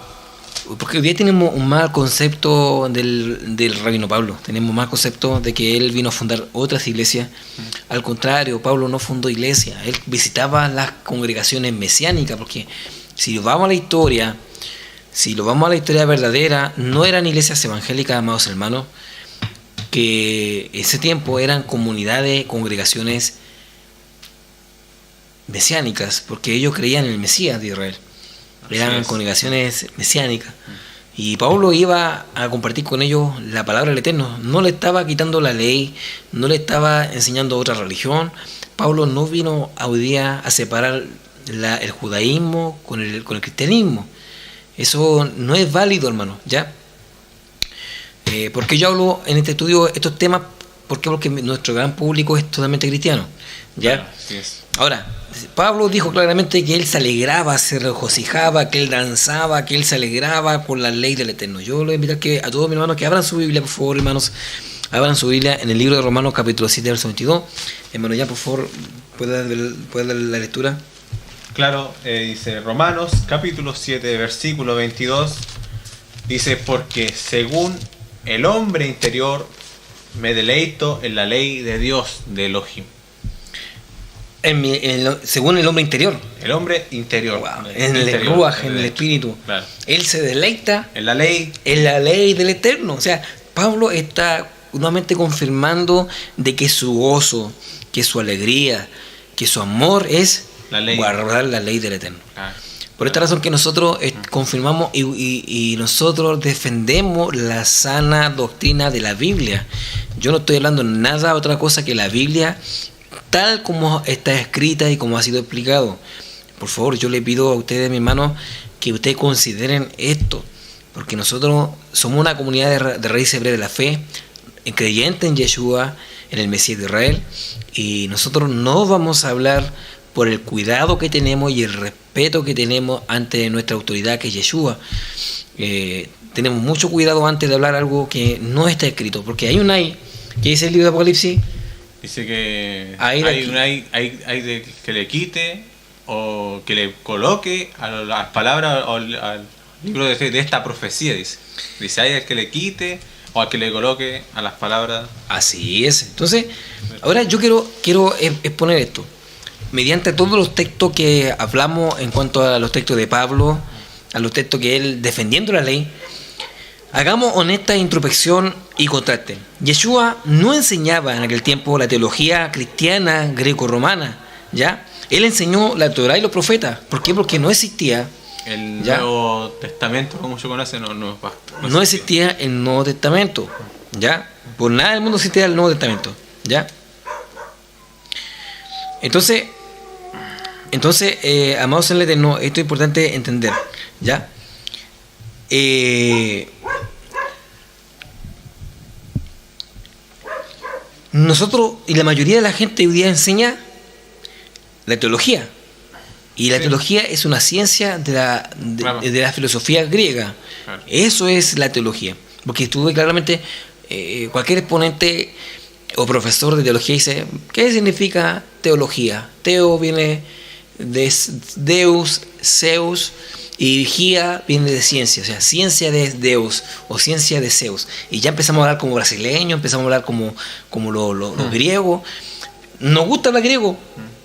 porque hoy día tenemos un mal concepto del rabino Pablo, tenemos mal concepto de que él vino a fundar otras iglesias. Al contrario, Pablo no fundó iglesia, él visitaba las congregaciones mesiánicas, porque si vamos a la historia verdadera, no eran iglesias evangélicas, amados hermanos, que en ese tiempo eran comunidades, congregaciones mesiánicas, porque ellos creían en el Mesías de Israel. Eran congregaciones mesiánicas. Y Pablo iba a compartir con ellos la palabra del Eterno. No le estaba quitando la ley, no le estaba enseñando otra religión. Pablo no vino hoy día a separar el judaísmo con el cristianismo. Eso no es válido, hermano, ¿ya? Porque yo hablo en este estudio estos temas, porque nuestro gran público es totalmente cristiano, ¿ya? Claro, así es. Ahora, Pablo dijo claramente que él se alegraba, se regocijaba, que él danzaba, que él se alegraba con la ley del Eterno. Yo le voy a invitar a todos mis hermanos que abran su Biblia, por favor, hermanos. Abran su Biblia en el libro de Romanos, capítulo 7, verso 22. Hermano, ya, por favor, ¿puede dar la lectura? Claro, dice Romanos, capítulo 7, versículo 22. Dice, porque según el hombre interior me deleito en la ley de Dios, de Elohim. Según el hombre interior. El hombre interior. Wow. En el ruaj, en el espíritu. Claro. Él se deleita en la ley. En la ley del Eterno. O sea, Pablo está nuevamente confirmando de que su gozo, que su alegría, que su amor es la ley. Guardar la ley del Eterno. Por esta razón que nosotros confirmamos y nosotros defendemos la sana doctrina de la Biblia. Yo no estoy hablando nada otra cosa que la Biblia tal como está escrita y como ha sido explicado. Por favor, yo le pido a ustedes, mis hermanos, que ustedes consideren esto, porque nosotros somos una comunidad de raíces hebreas de la fe, creyente en Yeshua, en el Mesías de Israel, y nosotros no vamos a hablar por el cuidado que tenemos y el respeto que tenemos ante nuestra autoridad, que es Yeshua. Tenemos mucho cuidado antes de hablar algo que no está escrito, porque hay ¿qué dice el libro de Apocalipsis? Dice que hay de que le quite o que le coloque a las palabras o al libro de esta profecía, dice hay el que le quite o al que le coloque a las palabras. Así es. Entonces, ahora yo quiero exponer esto. Mediante todos los textos que hablamos en cuanto a los textos de Pablo, a los textos que él defendiendo la ley, hagamos honesta introspección y contraste. Yeshua no enseñaba en aquel tiempo la teología cristiana greco-romana, ¿ya? Él enseñó la Torá y los profetas. ¿Por qué? Porque no existía el Nuevo Testamento, como yo conozco, no existía el Nuevo Testamento, ¿ya? Por nada del mundo existía el Nuevo Testamento, ¿ya? Entonces, amados en el Eterno, esto es importante entender, ¿ya? Nosotros y la mayoría de la gente hoy día enseña la teología, y la teología es una ciencia de la filosofía griega. Claro. Eso es la teología, porque estuve claramente cualquier exponente o profesor de teología dice, ¿qué significa teología? Teo viene de Deus, Zeus, y Gia viene de ciencia, o sea, ciencia de Deus o ciencia de Zeus. Y ya empezamos a hablar como brasileños, empezamos a hablar como los griegos. ¿Nos gusta hablar griego?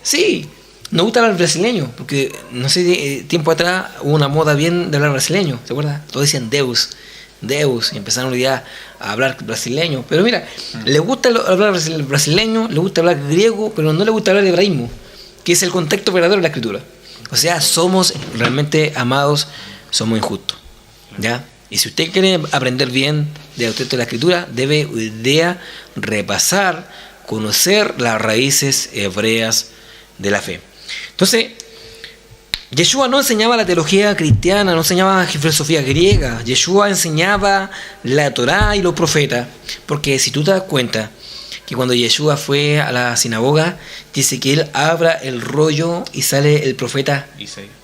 Sí, nos gusta hablar brasileño, porque no sé, tiempo atrás hubo una moda bien de hablar brasileño, ¿se acuerdan? Todos decían Deus, Deus, y empezaron ya a hablar brasileño. Pero mira, le gusta hablar brasileño, le gusta hablar griego, pero no le gusta hablar hebraísmo, que es el contexto verdadero de la escritura. O sea, somos realmente amados, somos injustos, ¿ya? Y si usted quiere aprender bien del texto de la escritura, debe hoy día repasar, conocer las raíces hebreas de la fe. Entonces, Yeshua no enseñaba la teología cristiana, no enseñaba filosofía griega. Yeshua enseñaba la Torá y los profetas. Porque si tú te das cuenta que cuando Yeshua fue a la sinagoga, dice que él abra el rollo y sale el profeta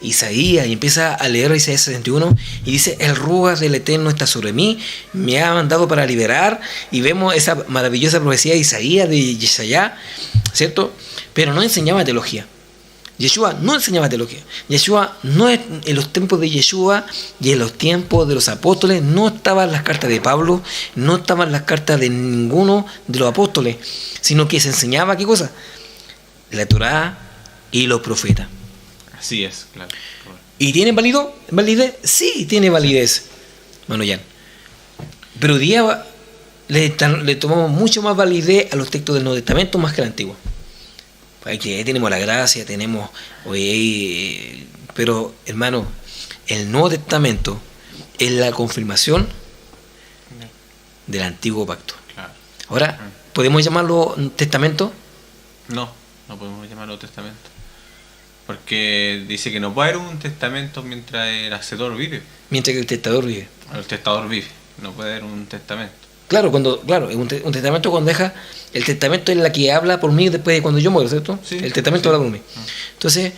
Isaías y empieza a leer Isaías 61 y dice: el ruaj del Eterno está sobre mí, me ha mandado para liberar. Y vemos esa maravillosa profecía de Isaías, de Yesaya, ¿cierto? Pero no enseñaba teología. Yeshua no enseñaba teología. Yeshua no, en los tiempos de Yeshua y en los tiempos de los apóstoles no estaban las cartas de Pablo, no estaban las cartas de ninguno de los apóstoles, sino que se enseñaba ¿qué cosa? La Torá y los profetas. Así es, claro. ¿Y tiene validez? Sí, tiene validez, Mano Jan. Pero hoy día le tomamos mucho más validez a los textos del Nuevo Testamento más que al Antiguo. Aquí tenemos la gracia, tenemos... pero, hermano, el Nuevo Testamento es la confirmación del Antiguo Pacto. Claro. Ahora, ¿podemos llamarlo testamento? No podemos llamarlo testamento. Porque dice que no puede haber un testamento mientras el hacedor vive. Mientras que el testador vive. El testador vive. No puede haber un testamento. Claro, un testamento cuando deja... El testamento es la que habla por mí después de cuando yo muero, ¿cierto? Sí, el testamento habla por mí. Entonces,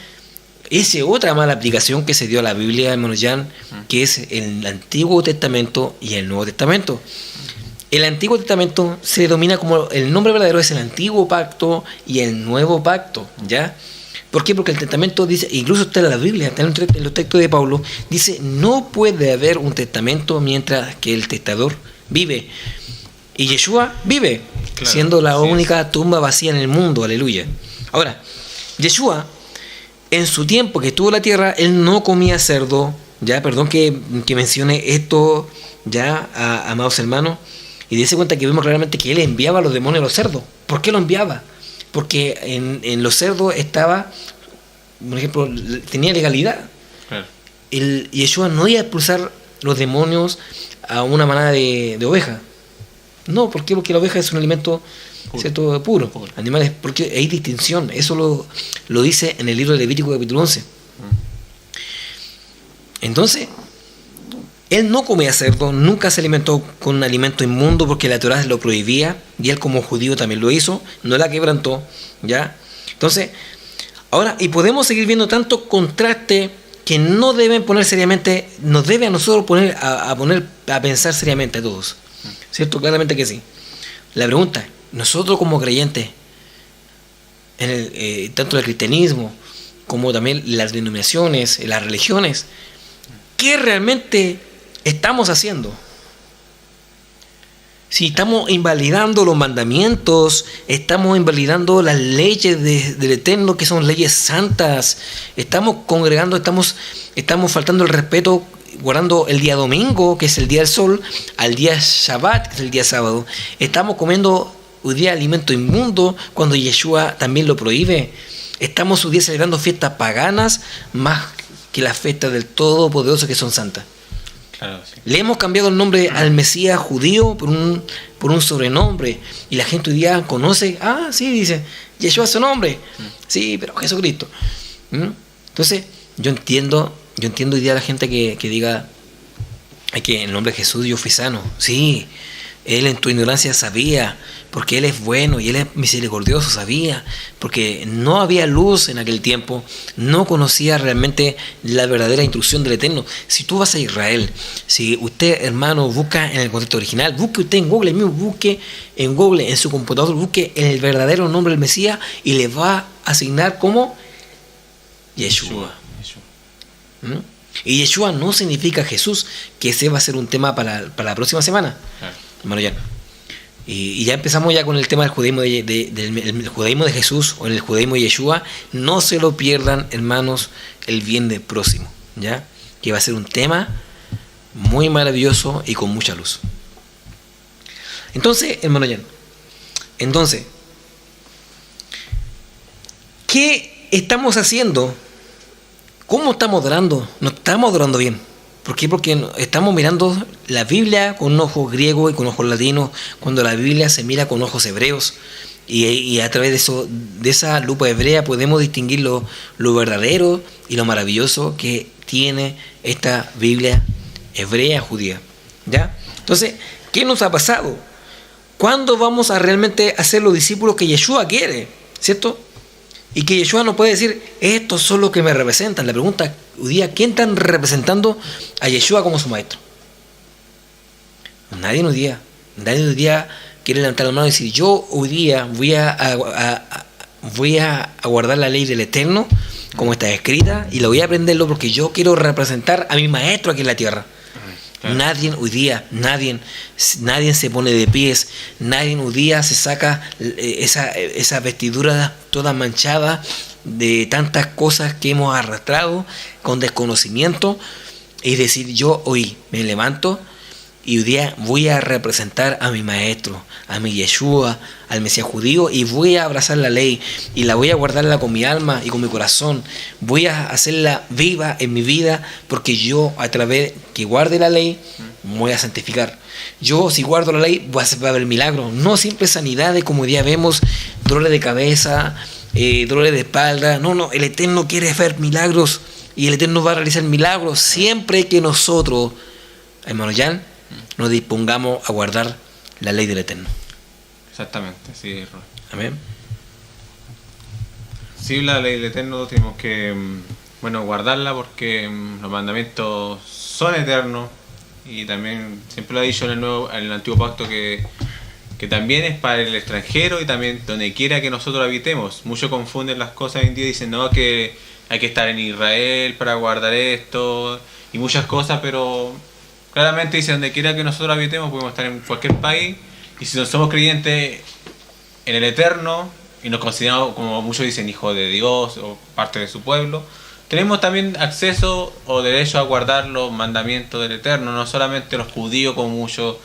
esa es otra mala aplicación que se dio a la Biblia, hermano Jan, que es el Antiguo Testamento y el Nuevo Testamento. El Antiguo Testamento se denomina como el nombre verdadero es el Antiguo Pacto y el Nuevo Pacto, ¿ya? ¿Por qué? Porque el testamento dice, incluso está en la Biblia, está en los textos de Pablo, dice: no puede haber un testamento mientras que el testador vive. Y Yeshua vive, claro, siendo la única tumba vacía en el mundo, aleluya. Ahora, Yeshua, en su tiempo que estuvo en la tierra, él no comía cerdo, ya, perdón que mencione esto, ya, amados hermanos, y dése cuenta que vemos claramente que él enviaba a los demonios a los cerdos. ¿Por qué lo enviaba? Porque en los cerdos estaba, por ejemplo, tenía legalidad. Claro. Yeshua no iba a expulsar los demonios a una manada de ovejas. No, ¿por qué? Porque la oveja es un alimento puro. Animales, porque hay distinción. Eso lo dice en el libro de Levítico capítulo 11. Entonces, él no comía cerdo, nunca se alimentó con un alimento inmundo porque la Torá lo prohibía, y él como judío también lo hizo, no la quebrantó, ¿ya? Entonces, ahora, y podemos seguir viendo tanto contraste que no deben poner seriamente, nos debe a nosotros poner a pensar seriamente a todos. ¿Cierto? Claramente que sí. La pregunta, nosotros como creyentes, tanto el cristianismo como también las denominaciones, las religiones, ¿qué realmente estamos haciendo? Si estamos invalidando los mandamientos, estamos invalidando las leyes del Eterno, que son leyes santas, estamos congregando, estamos faltando el respeto, guardando el día domingo, que es el día del sol, al día Shabbat, que es el día sábado. Estamos comiendo hoy día alimento inmundo cuando Yeshua también lo prohíbe. Estamos hoy día celebrando fiestas paganas más que las fiestas del Todopoderoso, que son santas. Claro, sí. Le hemos cambiado el nombre al Mesías judío por un sobrenombre, y la gente hoy día conoce, sí, dice, Yeshua es su nombre, sí, pero Jesucristo. Entonces, yo entiendo hoy día a la gente que diga que en el nombre de Jesús yo fui sano. Sí, él en tu ignorancia sabía, porque él es bueno y él es misericordioso, sabía, porque no había luz en aquel tiempo, no conocía realmente la verdadera instrucción del Eterno. Si tú vas a Israel, si usted, hermano, busca en el contexto original, busque usted en Google, busque en Google, en su computador, busque el verdadero nombre del Mesías y le va a asignar como Yeshua. ¿Mm? Y Yeshua no significa Jesús, que ese va a ser un tema para la próxima semana. Claro. Hermano Jan. Y ya empezamos ya con el tema del judaísmo del judaísmo de Jesús o el judaísmo de Yeshua. No se lo pierdan, hermanos, el viernes próximo, ¿ya? Que va a ser un tema muy maravilloso y con mucha luz. Entonces, hermano Jan, ¿qué estamos haciendo? ¿Cómo estamos adorando? No estamos adorando bien. ¿Por qué? Porque estamos mirando la Biblia con ojos griegos y con ojos latinos, cuando la Biblia se mira con ojos hebreos. Y a través de esa lupa hebrea podemos distinguir lo verdadero y lo maravilloso que tiene esta Biblia hebrea judía. ¿Ya? Entonces, ¿qué nos ha pasado? ¿Cuándo vamos a realmente hacer los discípulos que Yeshua quiere? ¿Cierto? Y que Yeshua nos puede decir, estos son los que me representan. La pregunta hoy día, ¿quién están representando a Yeshua como su maestro? Nadie hoy día quiere levantar la mano y decir, yo hoy día voy a guardar la ley del Eterno como está escrita y la voy a aprenderlo porque yo quiero representar a mi maestro aquí en la tierra. Claro. Nadie hoy día se pone de pies, nadie hoy día se saca esa vestidura toda manchada de tantas cosas que hemos arrastrado con desconocimiento y decir, yo hoy me levanto y hoy día voy a representar a mi maestro, a mi Yeshua, al Mesías judío, y voy a abrazar la ley y la voy a guardarla con mi alma y con mi corazón. Voy a hacerla viva en mi vida porque yo, a través que guarde la ley, me voy a santificar. Yo, si guardo la ley, va a haber milagros. No siempre sanidades como hoy día vemos, dolores de cabeza, dolores de espalda. No, el Eterno quiere ver milagros y el Eterno va a realizar milagros siempre que nosotros, hermano Jan, nos dispongamos a guardar la ley del Eterno. Exactamente, sí. Amén. Sí, la ley del Eterno tenemos que, guardarla porque los mandamientos son eternos y también siempre lo ha dicho en el Antiguo Pacto que también es para el extranjero y también donde quiera que nosotros habitemos. Muchos confunden las cosas hoy en día y dicen, no, que hay que estar en Israel para guardar esto y muchas cosas, pero claramente dice, donde quiera que nosotros habitemos, podemos estar en cualquier país, y si no somos creyentes en el Eterno, y nos consideramos, como muchos dicen, hijos de Dios, o parte de su pueblo, tenemos también acceso o derecho a guardar los mandamientos del Eterno, no solamente los judíos, como muchos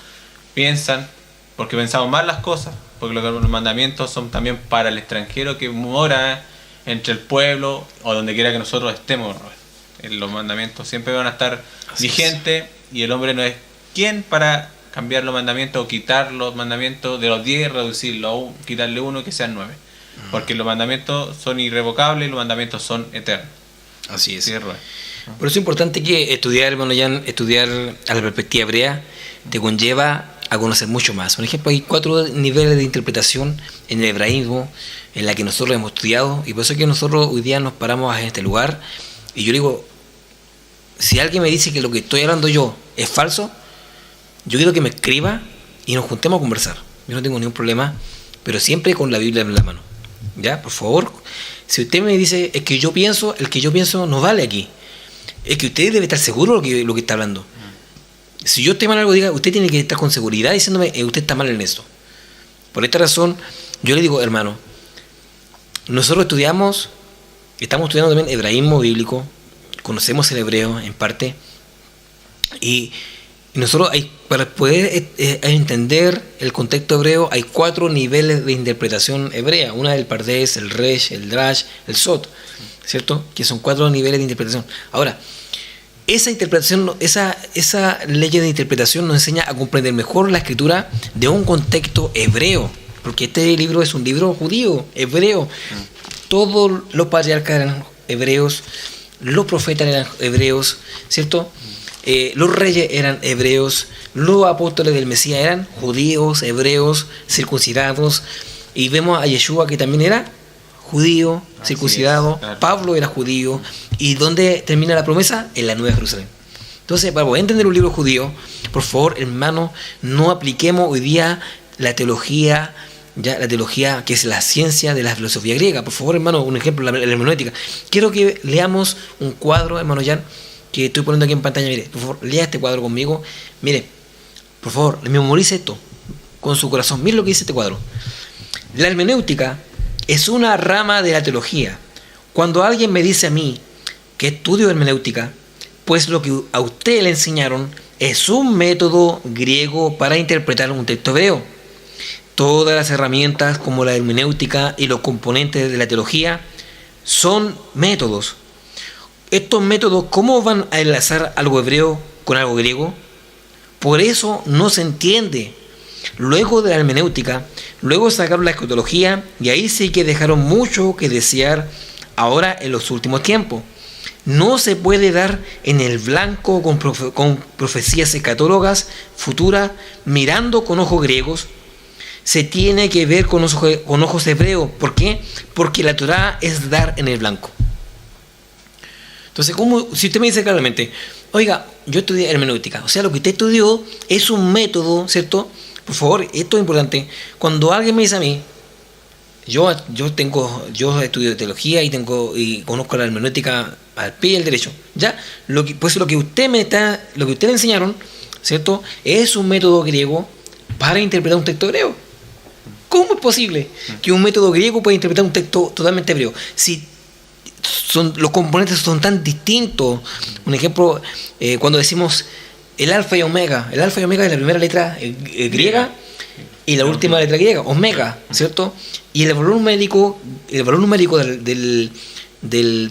piensan, porque pensamos mal las cosas, porque los mandamientos son también para el extranjero que mora entre el pueblo, o donde quiera que nosotros estemos. Los mandamientos siempre van a estar vigentes. Y el hombre no es quien para cambiar los mandamientos o quitar los mandamientos de los 10, reducirlo, quitarle uno y que sean 9. Porque los mandamientos son irrevocables y los mandamientos son eternos. Así es. Por eso es importante que hermano Jan, estudiar a la perspectiva hebrea te conlleva a conocer mucho más. Por ejemplo, hay 4 niveles de interpretación en el hebraísmo en la que nosotros hemos estudiado, y por eso es que nosotros hoy día nos paramos en este lugar y yo digo, si alguien me dice que lo que estoy hablando yo es falso, yo quiero que me escriba y nos juntemos a conversar. Yo no tengo ningún problema, pero siempre con la Biblia en la mano. ¿Ya? Por favor, si usted me dice, es que yo pienso, el que yo pienso no vale aquí. Es que usted debe estar seguro de lo que está hablando. Si yo estoy mal en algo, diga, usted tiene que estar con seguridad diciéndome, usted está mal en esto. Por esta razón, yo le digo, hermano, nosotros estamos estudiando también hebraísmo bíblico, conocemos el hebreo en parte, y nosotros para poder entender el contexto hebreo hay 4 niveles de interpretación hebrea. Una del Pardes, el Resh, el Drash, el Sot, ¿cierto? Que son 4 niveles de interpretación. Ahora, esa interpretación, esa ley de interpretación nos enseña a comprender mejor la escritura de un contexto hebreo, porque este libro es un libro judío, hebreo. Todos los patriarcas eran hebreos, los profetas eran hebreos, ¿cierto? Los reyes eran hebreos, los apóstoles del Mesías eran judíos, hebreos, circuncidados, y vemos a Yeshua que también era judío, circuncidado, claro. Pablo era judío, y ¿dónde termina la promesa? En la Nueva Jerusalén. Entonces, para poder entender un libro judío, por favor, hermano, no apliquemos hoy día la teología ya la teología, que es la ciencia de la filosofía griega. Por favor, hermano, un ejemplo, la hermenéutica. Quiero que leamos un cuadro, hermano Jan, que estoy poniendo aquí en pantalla. Mire, por favor, lea este cuadro conmigo. Mire, por favor, memorice esto con su corazón. Mire lo que dice este cuadro. La hermenéutica es una rama de la teología. Cuando alguien me dice a mí que estudio hermenéutica, pues lo que a usted le enseñaron es un método griego para interpretar un texto hebreo. Todas las herramientas como la hermenéutica y los componentes de la teología son métodos. Estos métodos, ¿cómo van a enlazar algo hebreo con algo griego? Por eso no se entiende. Luego de la hermenéutica, luego sacaron la escatología y ahí sí que dejaron mucho que desear ahora en los últimos tiempos. No se puede dar en el blanco con profecías escatólogas futuras mirando con ojos griegos. Se tiene que ver con ojos hebreos. ¿Por qué? Porque la Torá es dar en el blanco. Entonces, si usted me dice claramente, oiga, yo estudié hermenéutica, o sea, lo que usted estudió es un método, ¿cierto? Por favor, esto es importante. Cuando alguien me dice a mí, yo estudio teología y conozco la hermenéutica al pie del derecho, ¿ya? Lo que usted le enseñaron, ¿cierto? Es un método griego para interpretar un texto hebreo. ¿Cómo es posible que un método griego pueda interpretar un texto totalmente hebreo? Si los componentes son tan distintos. Un ejemplo, cuando decimos el alfa y omega. El alfa y omega es la primera letra griega y la última letra griega, omega, ¿cierto? Y el valor numérico de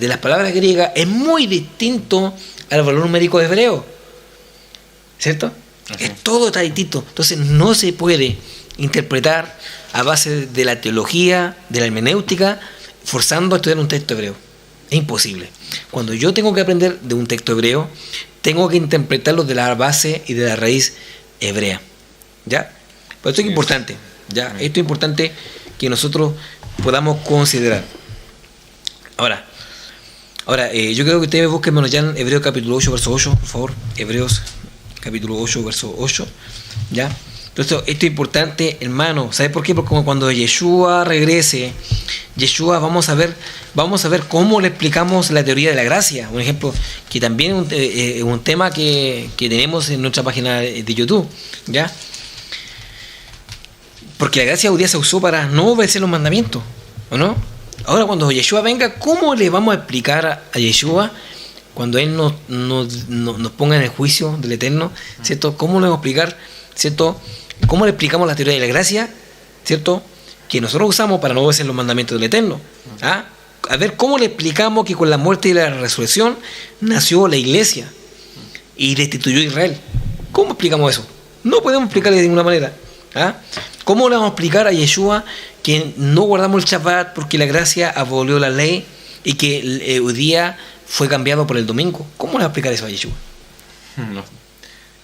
las palabras griegas es muy distinto al valor numérico hebreo, ¿cierto? Todo está distinto. Entonces no se puede interpretar a base de la teología, de la hermenéutica, forzando a estudiar un texto hebreo. Es imposible. Cuando yo tengo que aprender de un texto hebreo, tengo que interpretarlo de la base y de la raíz hebrea. ¿Ya? Pero esto es importante. ¿Ya? Esto es importante que nosotros podamos considerar. Ahora, yo creo que ustedes busquen ya en Hebreos capítulo 8, verso 8, por favor. Hebreos capítulo 8, verso 8. ¿Ya? Entonces, esto es importante, hermano. ¿Sabe por qué? Porque cuando Yeshua regrese, vamos a ver cómo le explicamos la teoría de la gracia. Un ejemplo que también es un tema que tenemos en nuestra página de YouTube, ¿ya? Porque la gracia hoy día se usó para no obedecer los mandamientos, ¿o no? Ahora cuando Yeshua venga, ¿cómo le vamos a explicar a Yeshua cuando Él nos ponga en el juicio del Eterno, ¿cierto? ¿Cómo le vamos a explicar, ¿cierto? ¿Cómo le explicamos la teoría de la gracia, ¿cierto? Que nosotros usamos para no obedecer los mandamientos del Eterno. ¿Ah? A ver, ¿cómo le explicamos que con la muerte y la resurrección nació la iglesia y restituyó a Israel? ¿Cómo explicamos eso? No podemos explicarle de ninguna manera. ¿Ah? ¿Cómo le vamos a explicar a Yeshua que no guardamos el Shabbat porque la gracia abolió la ley y que el día fue cambiado por el domingo? ¿Cómo le vamos a explicar eso a Yeshua?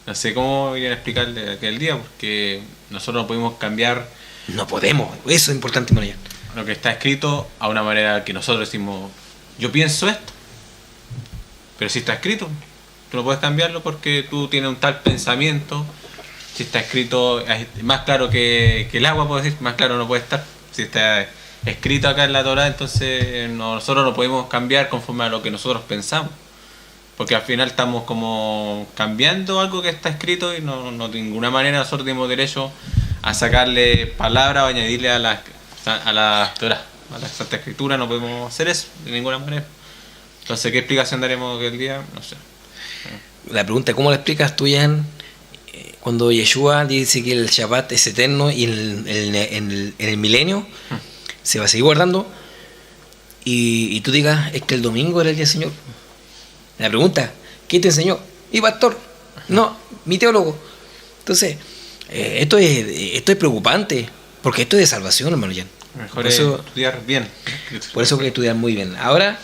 No sé cómo irían a explicarle aquel día, porque nosotros no podemos cambiar. No podemos, eso es importante, María. Lo que está escrito a una manera que nosotros decimos, yo pienso esto, pero si está escrito, tú no puedes cambiarlo porque tú tienes un tal pensamiento. Si está escrito, más claro que el agua, puedo decir, más claro no puede estar. Si está escrito acá en la Torá, entonces nosotros no podemos cambiar conforme a lo que nosotros pensamos. Porque al final estamos como cambiando algo que está escrito y no de ninguna manera nosotros tenemos derecho a sacarle palabras o añadirle a la Torá, a la Santa Escritura. No podemos hacer eso de ninguna manera. Entonces, ¿qué explicación daremos aquel día? No sé. La pregunta, ¿cómo la explicas tú, Jan, cuando Yeshua dice que el Shabbat es eterno y en el milenio se va a seguir guardando y tú digas, es que el domingo era el día del Señor? La pregunta, ¿quién te enseñó? Mi pastor. No, mi teólogo. Entonces, esto es preocupante, porque esto es de salvación, hermano Jan. Mejor es estudiar bien. Por eso hay que estudiar muy bien. Ahora,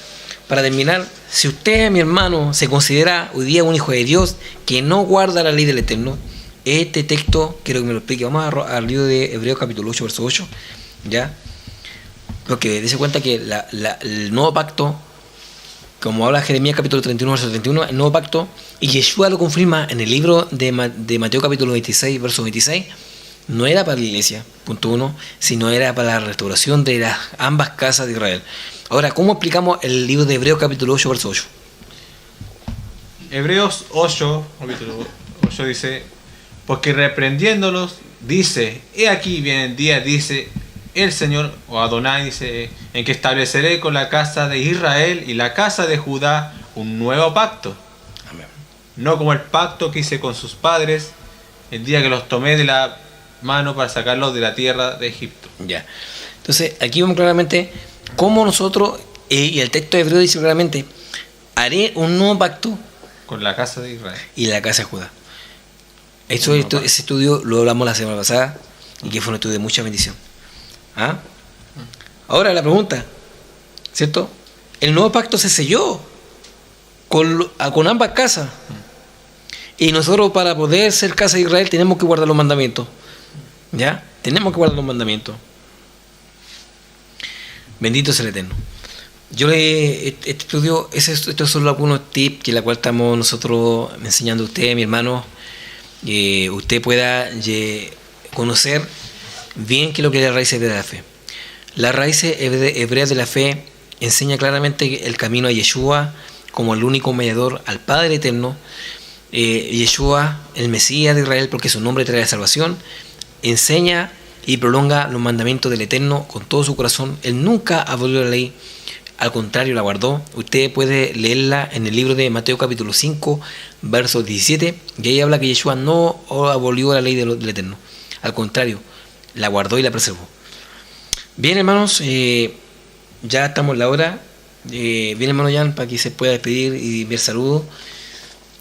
para terminar, si usted, mi hermano, se considera hoy día un hijo de Dios que no guarda la ley del Eterno, este texto, quiero que me lo explique. Vamos al libro de Hebreos capítulo 8, verso 8, ¿ya? Porque dése cuenta que el nuevo pacto, como habla Jeremías capítulo 31, verso 31, el nuevo pacto, y Yeshua lo confirma en el libro de Mateo capítulo 26, verso 26, no era para la iglesia, punto uno, sino era para la restauración de las ambas casas de Israel. Ahora, ¿cómo explicamos el libro de Hebreos capítulo 8, verso 8? Hebreos 8, capítulo 8 dice, porque reprendiéndolos, dice, he aquí viene el día, dice el Señor, o Adonai, dice, en que estableceré con la casa de Israel y la casa de Judá un nuevo pacto. Amén. No como el pacto que hice con sus padres el día que los tomé de la mano para sacarlos de la tierra de Egipto. Ya. Entonces, aquí vemos claramente cómo nosotros, y el texto de Hebreo dice claramente, haré un nuevo pacto Con la casa de Israel. y la casa de Judá. Ese estudio lo hablamos la semana pasada y que fue un estudio de mucha bendición. ¿Ah? Ahora la pregunta, ¿cierto? El nuevo pacto se selló con ambas casas. Y nosotros para poder ser casa de Israel tenemos que guardar los mandamientos. ¿Ya? Tenemos que guardar los mandamientos. Bendito sea el Eterno. Yo este estudio, estos son algunos tips que la cual estamos nosotros enseñando a usted, mi hermano, usted pueda conocer bien qué es lo que es la raíz hebrea de la fe. La raíz hebrea de la fe enseña claramente el camino a Yeshua como el único mediador al Padre Eterno. Yeshua, el Mesías de Israel, porque su nombre trae la salvación, enseña y prolonga los mandamientos del Eterno con todo su corazón. Él nunca abolió la ley, al contrario la guardó. Usted puede leerla en el libro de Mateo capítulo 5, verso 17, y ahí habla que Yeshua no abolió la ley del Eterno, al contrario, la guardó y la preservó. Bien, hermanos, ya estamos en la hora. Bien, hermano Jan, para que se pueda despedir y ver saludos.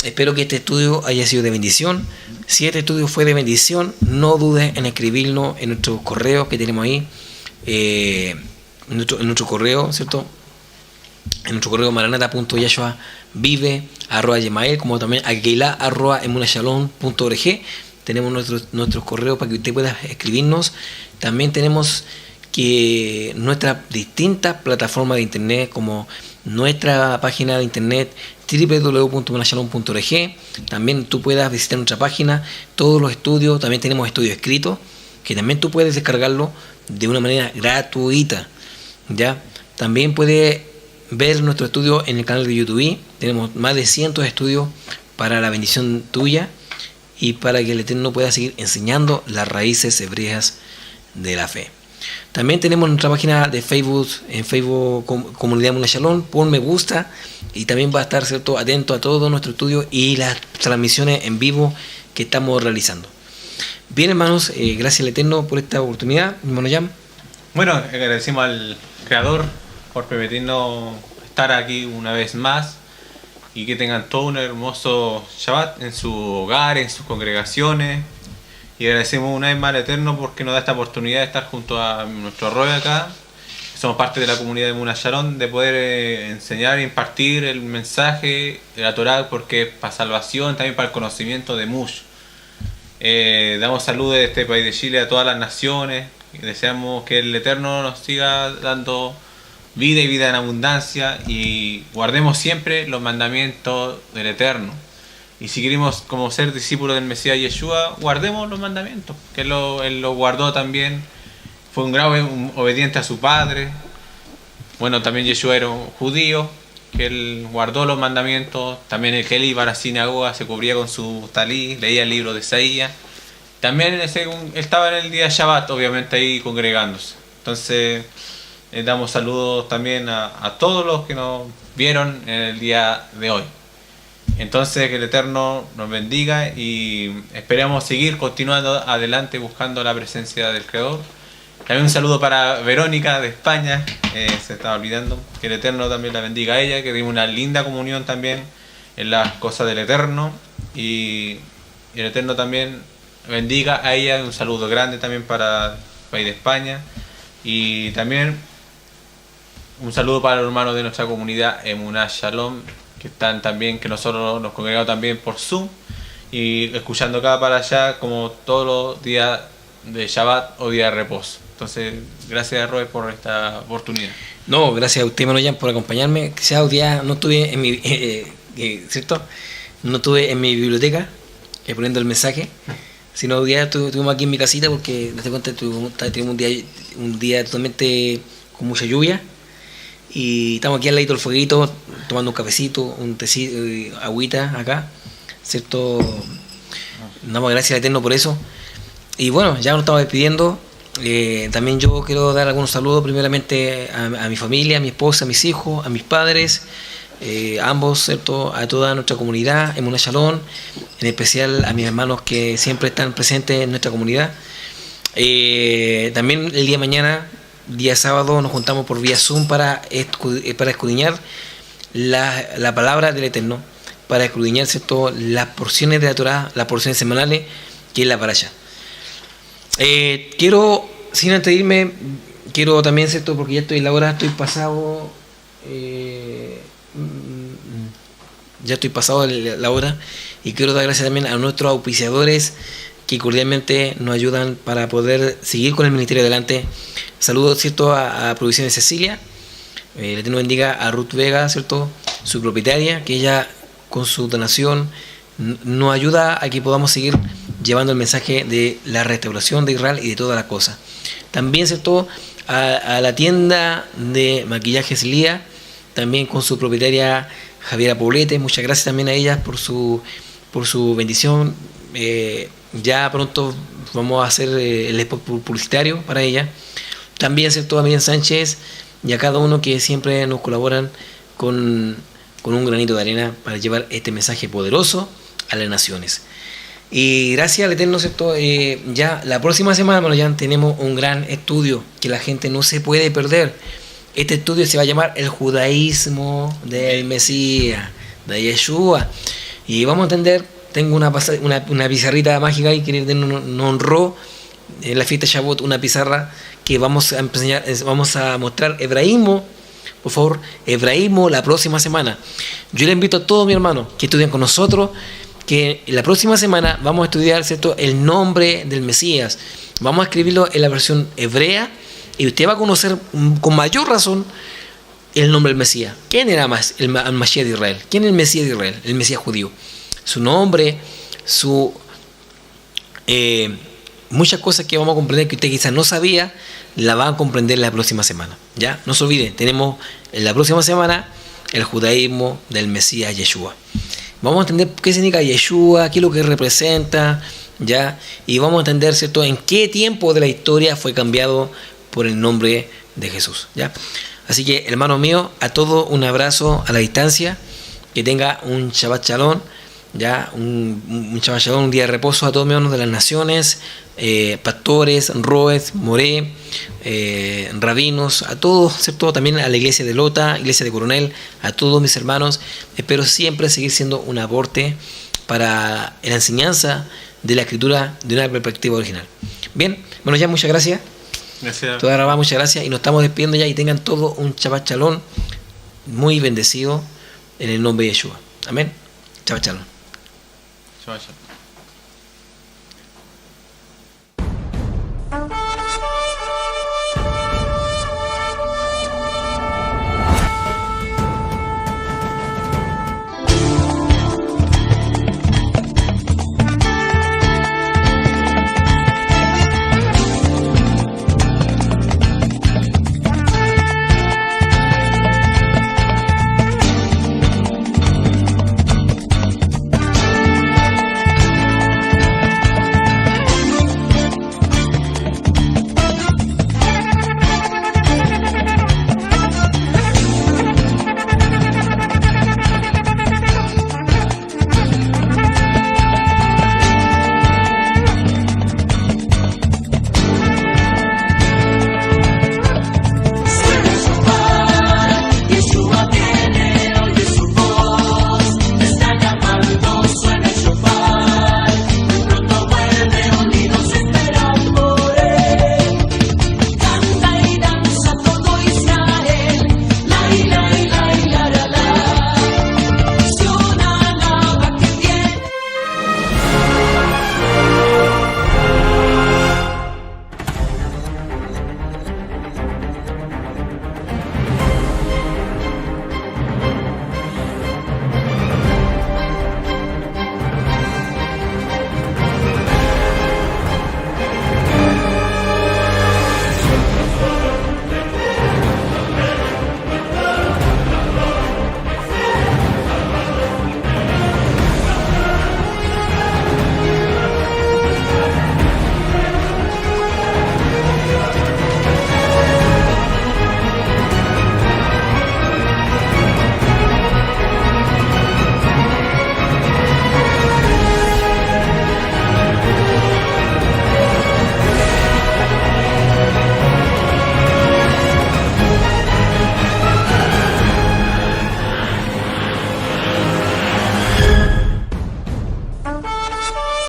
Espero que este estudio haya sido de bendición. Si este estudio fue de bendición, no dudes en escribirnos en nuestro correo que tenemos ahí, en nuestro correo, ¿cierto? En nuestro correo maranata.yashuavive@gmail, como también aguila@emunashalom.org. Tenemos nuestros correos para que usted pueda escribirnos. También tenemos que nuestras distintas plataformas de internet, como nuestra página de internet www.emunashalom.org. También tú puedas visitar nuestra página, todos los estudios. También tenemos estudios escritos que también tú puedes descargarlo de una manera gratuita. ¿Ya? También puedes ver nuestro estudio en el canal de YouTube. Tenemos más de 100 estudios para la bendición tuya y para que el Eterno pueda seguir enseñando las raíces hebreas de la fe. También tenemos nuestra página de Facebook, en Facebook Comunidad Emunah Shalom. Pon me gusta y también va a estar, ¿cierto?, atento a todo nuestro estudio y las transmisiones en vivo que estamos realizando. Bien, hermanos, gracias al Eterno por esta oportunidad, hermano Jan. Bueno, agradecemos al Creador por permitirnos estar aquí una vez más y que tengan todo un hermoso Shabbat en su hogar, en sus congregaciones. Y agradecemos una vez más al Eterno porque nos da esta oportunidad de estar junto a nuestro Roy acá. Somos parte de la comunidad de Emunah Shalom, de poder enseñar e impartir el mensaje de la Torá, porque es para salvación, también para el conocimiento de muchos. Damos saludos de este país de Chile a todas las naciones y deseamos que el Eterno nos siga dando vida y vida en abundancia, y guardemos siempre los mandamientos del Eterno. Y si queremos como ser discípulos del Mesías Yeshua, guardemos los mandamientos, que él lo guardó también. Fue un gran obediente a su padre. Bueno, también Yeshua era un judío, que él guardó los mandamientos. También el que él iba a la sinagoga, se cubría con su talí, leía el libro de Isaías. También él estaba en el día de Shabbat, obviamente, ahí congregándose. Entonces, damos saludos también a todos los que nos vieron en el día de hoy. Entonces, que el Eterno nos bendiga y esperamos seguir continuando adelante buscando la presencia del Creador. También un saludo para Verónica de España, se estaba olvidando. Que el Eterno también la bendiga a ella, que tuvimos una linda comunión también en las cosas del Eterno. Y el Eterno también bendiga a ella. Un saludo grande también para el país de España. Y también un saludo para los hermanos de nuestra comunidad Emunah Shalom, que están también, que nosotros nos congregamos también por Zoom y escuchando acá para allá como todos los días de Shabbat o día de reposo. Entonces, gracias a Roy por esta oportunidad. No, gracias a usted, hermano Jan, por acompañarme. Quizás hoy día no estuve en mi ¿cierto? No estuve en mi biblioteca poniendo el mensaje, Si no, hoy día estuvimos aquí en mi casita porque, desde cuenta, tuvimos un día totalmente con mucha lluvia. Y estamos aquí al ladito del fueguito, tomando un cafecito, un tecito, agüita acá, ¿cierto? Damos gracias al Eterno por eso. Y bueno, ya nos estamos despidiendo. También yo quiero dar algunos saludos, primeramente a mi familia, a mi esposa, a mis hijos, a mis padres, ambos, ¿cierto? A toda nuestra comunidad, Emuná Shalom, en especial a mis hermanos que siempre están presentes en nuestra comunidad. También el día de mañana, día sábado, nos juntamos por vía Zoom para escudriñar la palabra del Eterno, para escudriñar, ¿cierto?, las porciones de la Torá, las porciones semanales, que es la parasha. Quiero, sin antes de irme, quiero también, ¿cierto?, porque ya estoy en la hora, ya estoy pasado la hora, y quiero dar gracias también a nuestros auspiciadores que cordialmente nos ayudan para poder seguir con el ministerio adelante. Saludos, ¿cierto?, a Provisiones Cecilia. Le Eterno bendiga a Ruth Vega, ¿cierto?, su propietaria, que ella con su donación nos ayuda a que podamos seguir llevando el mensaje de la restauración de Israel y de todas las cosas. También, ¿cierto?, a la tienda de maquillajes Lía, también con su propietaria Javiera Poblete. Muchas gracias también a ellas por su bendición. Ya pronto vamos a hacer el spot publicitario para ella. También, ¿cierto?, a Miriam Sánchez y a cada uno que siempre nos colaboran con un granito de arena para llevar este mensaje poderoso a las naciones. Y gracias al Eterno, ¿cierto? Ya la próxima semana, bueno, ya tenemos un gran estudio que la gente no se puede perder. Este estudio se va a llamar El Judaísmo del Mesías, de Yeshua. Y vamos a entender, tengo una pizarrita mágica ahí que nos honró en la fiesta de Shavuot, una pizarra que vamos a enseñar, vamos a mostrar hebraísmo. Por favor, hebraísmo la próxima semana. Yo le invito a todos mis hermanos que estudien con nosotros, que la próxima semana vamos a estudiar, ¿cierto?, el nombre del Mesías. Vamos a escribirlo en la versión hebrea y usted va a conocer con mayor razón el nombre del Mesías. ¿Quién era más el Mashiach de Israel? ¿Quién es el Mesías de Israel? El Mesías judío. Su nombre, muchas cosas que vamos a comprender que usted quizás no sabía, la van a comprender la próxima semana. ¿Ya? No se olviden, tenemos en la próxima semana el judaísmo del Mesías Yeshua. Vamos a entender qué significa Yeshua, qué es lo que representa, ¿ya? Y vamos a entender, ¿cierto?, en qué tiempo de la historia fue cambiado por el nombre de Jesús, ¿ya? Así que, hermano mío, a todos un abrazo a la distancia, que tenga un Shabbat Shalom, ¿ya? Un Shabbat Shalom, un día de reposo a todos mis hermanos de las naciones, pastores, roes, moré, rabinos, a todos, ¿cierto?, también a la iglesia de Lota, iglesia de Coronel, a todos mis hermanos. Espero siempre seguir siendo un aporte para la enseñanza de la escritura de una perspectiva original. Bien, bueno, ya muchas gracias. Gracias. Toda Rabá, muchas gracias, y nos estamos despidiendo ya, y tengan todo un Shabbat Shalom muy bendecido en el nombre de Yeshua. Amén. Shabbat Shalom. Shabbat shalom.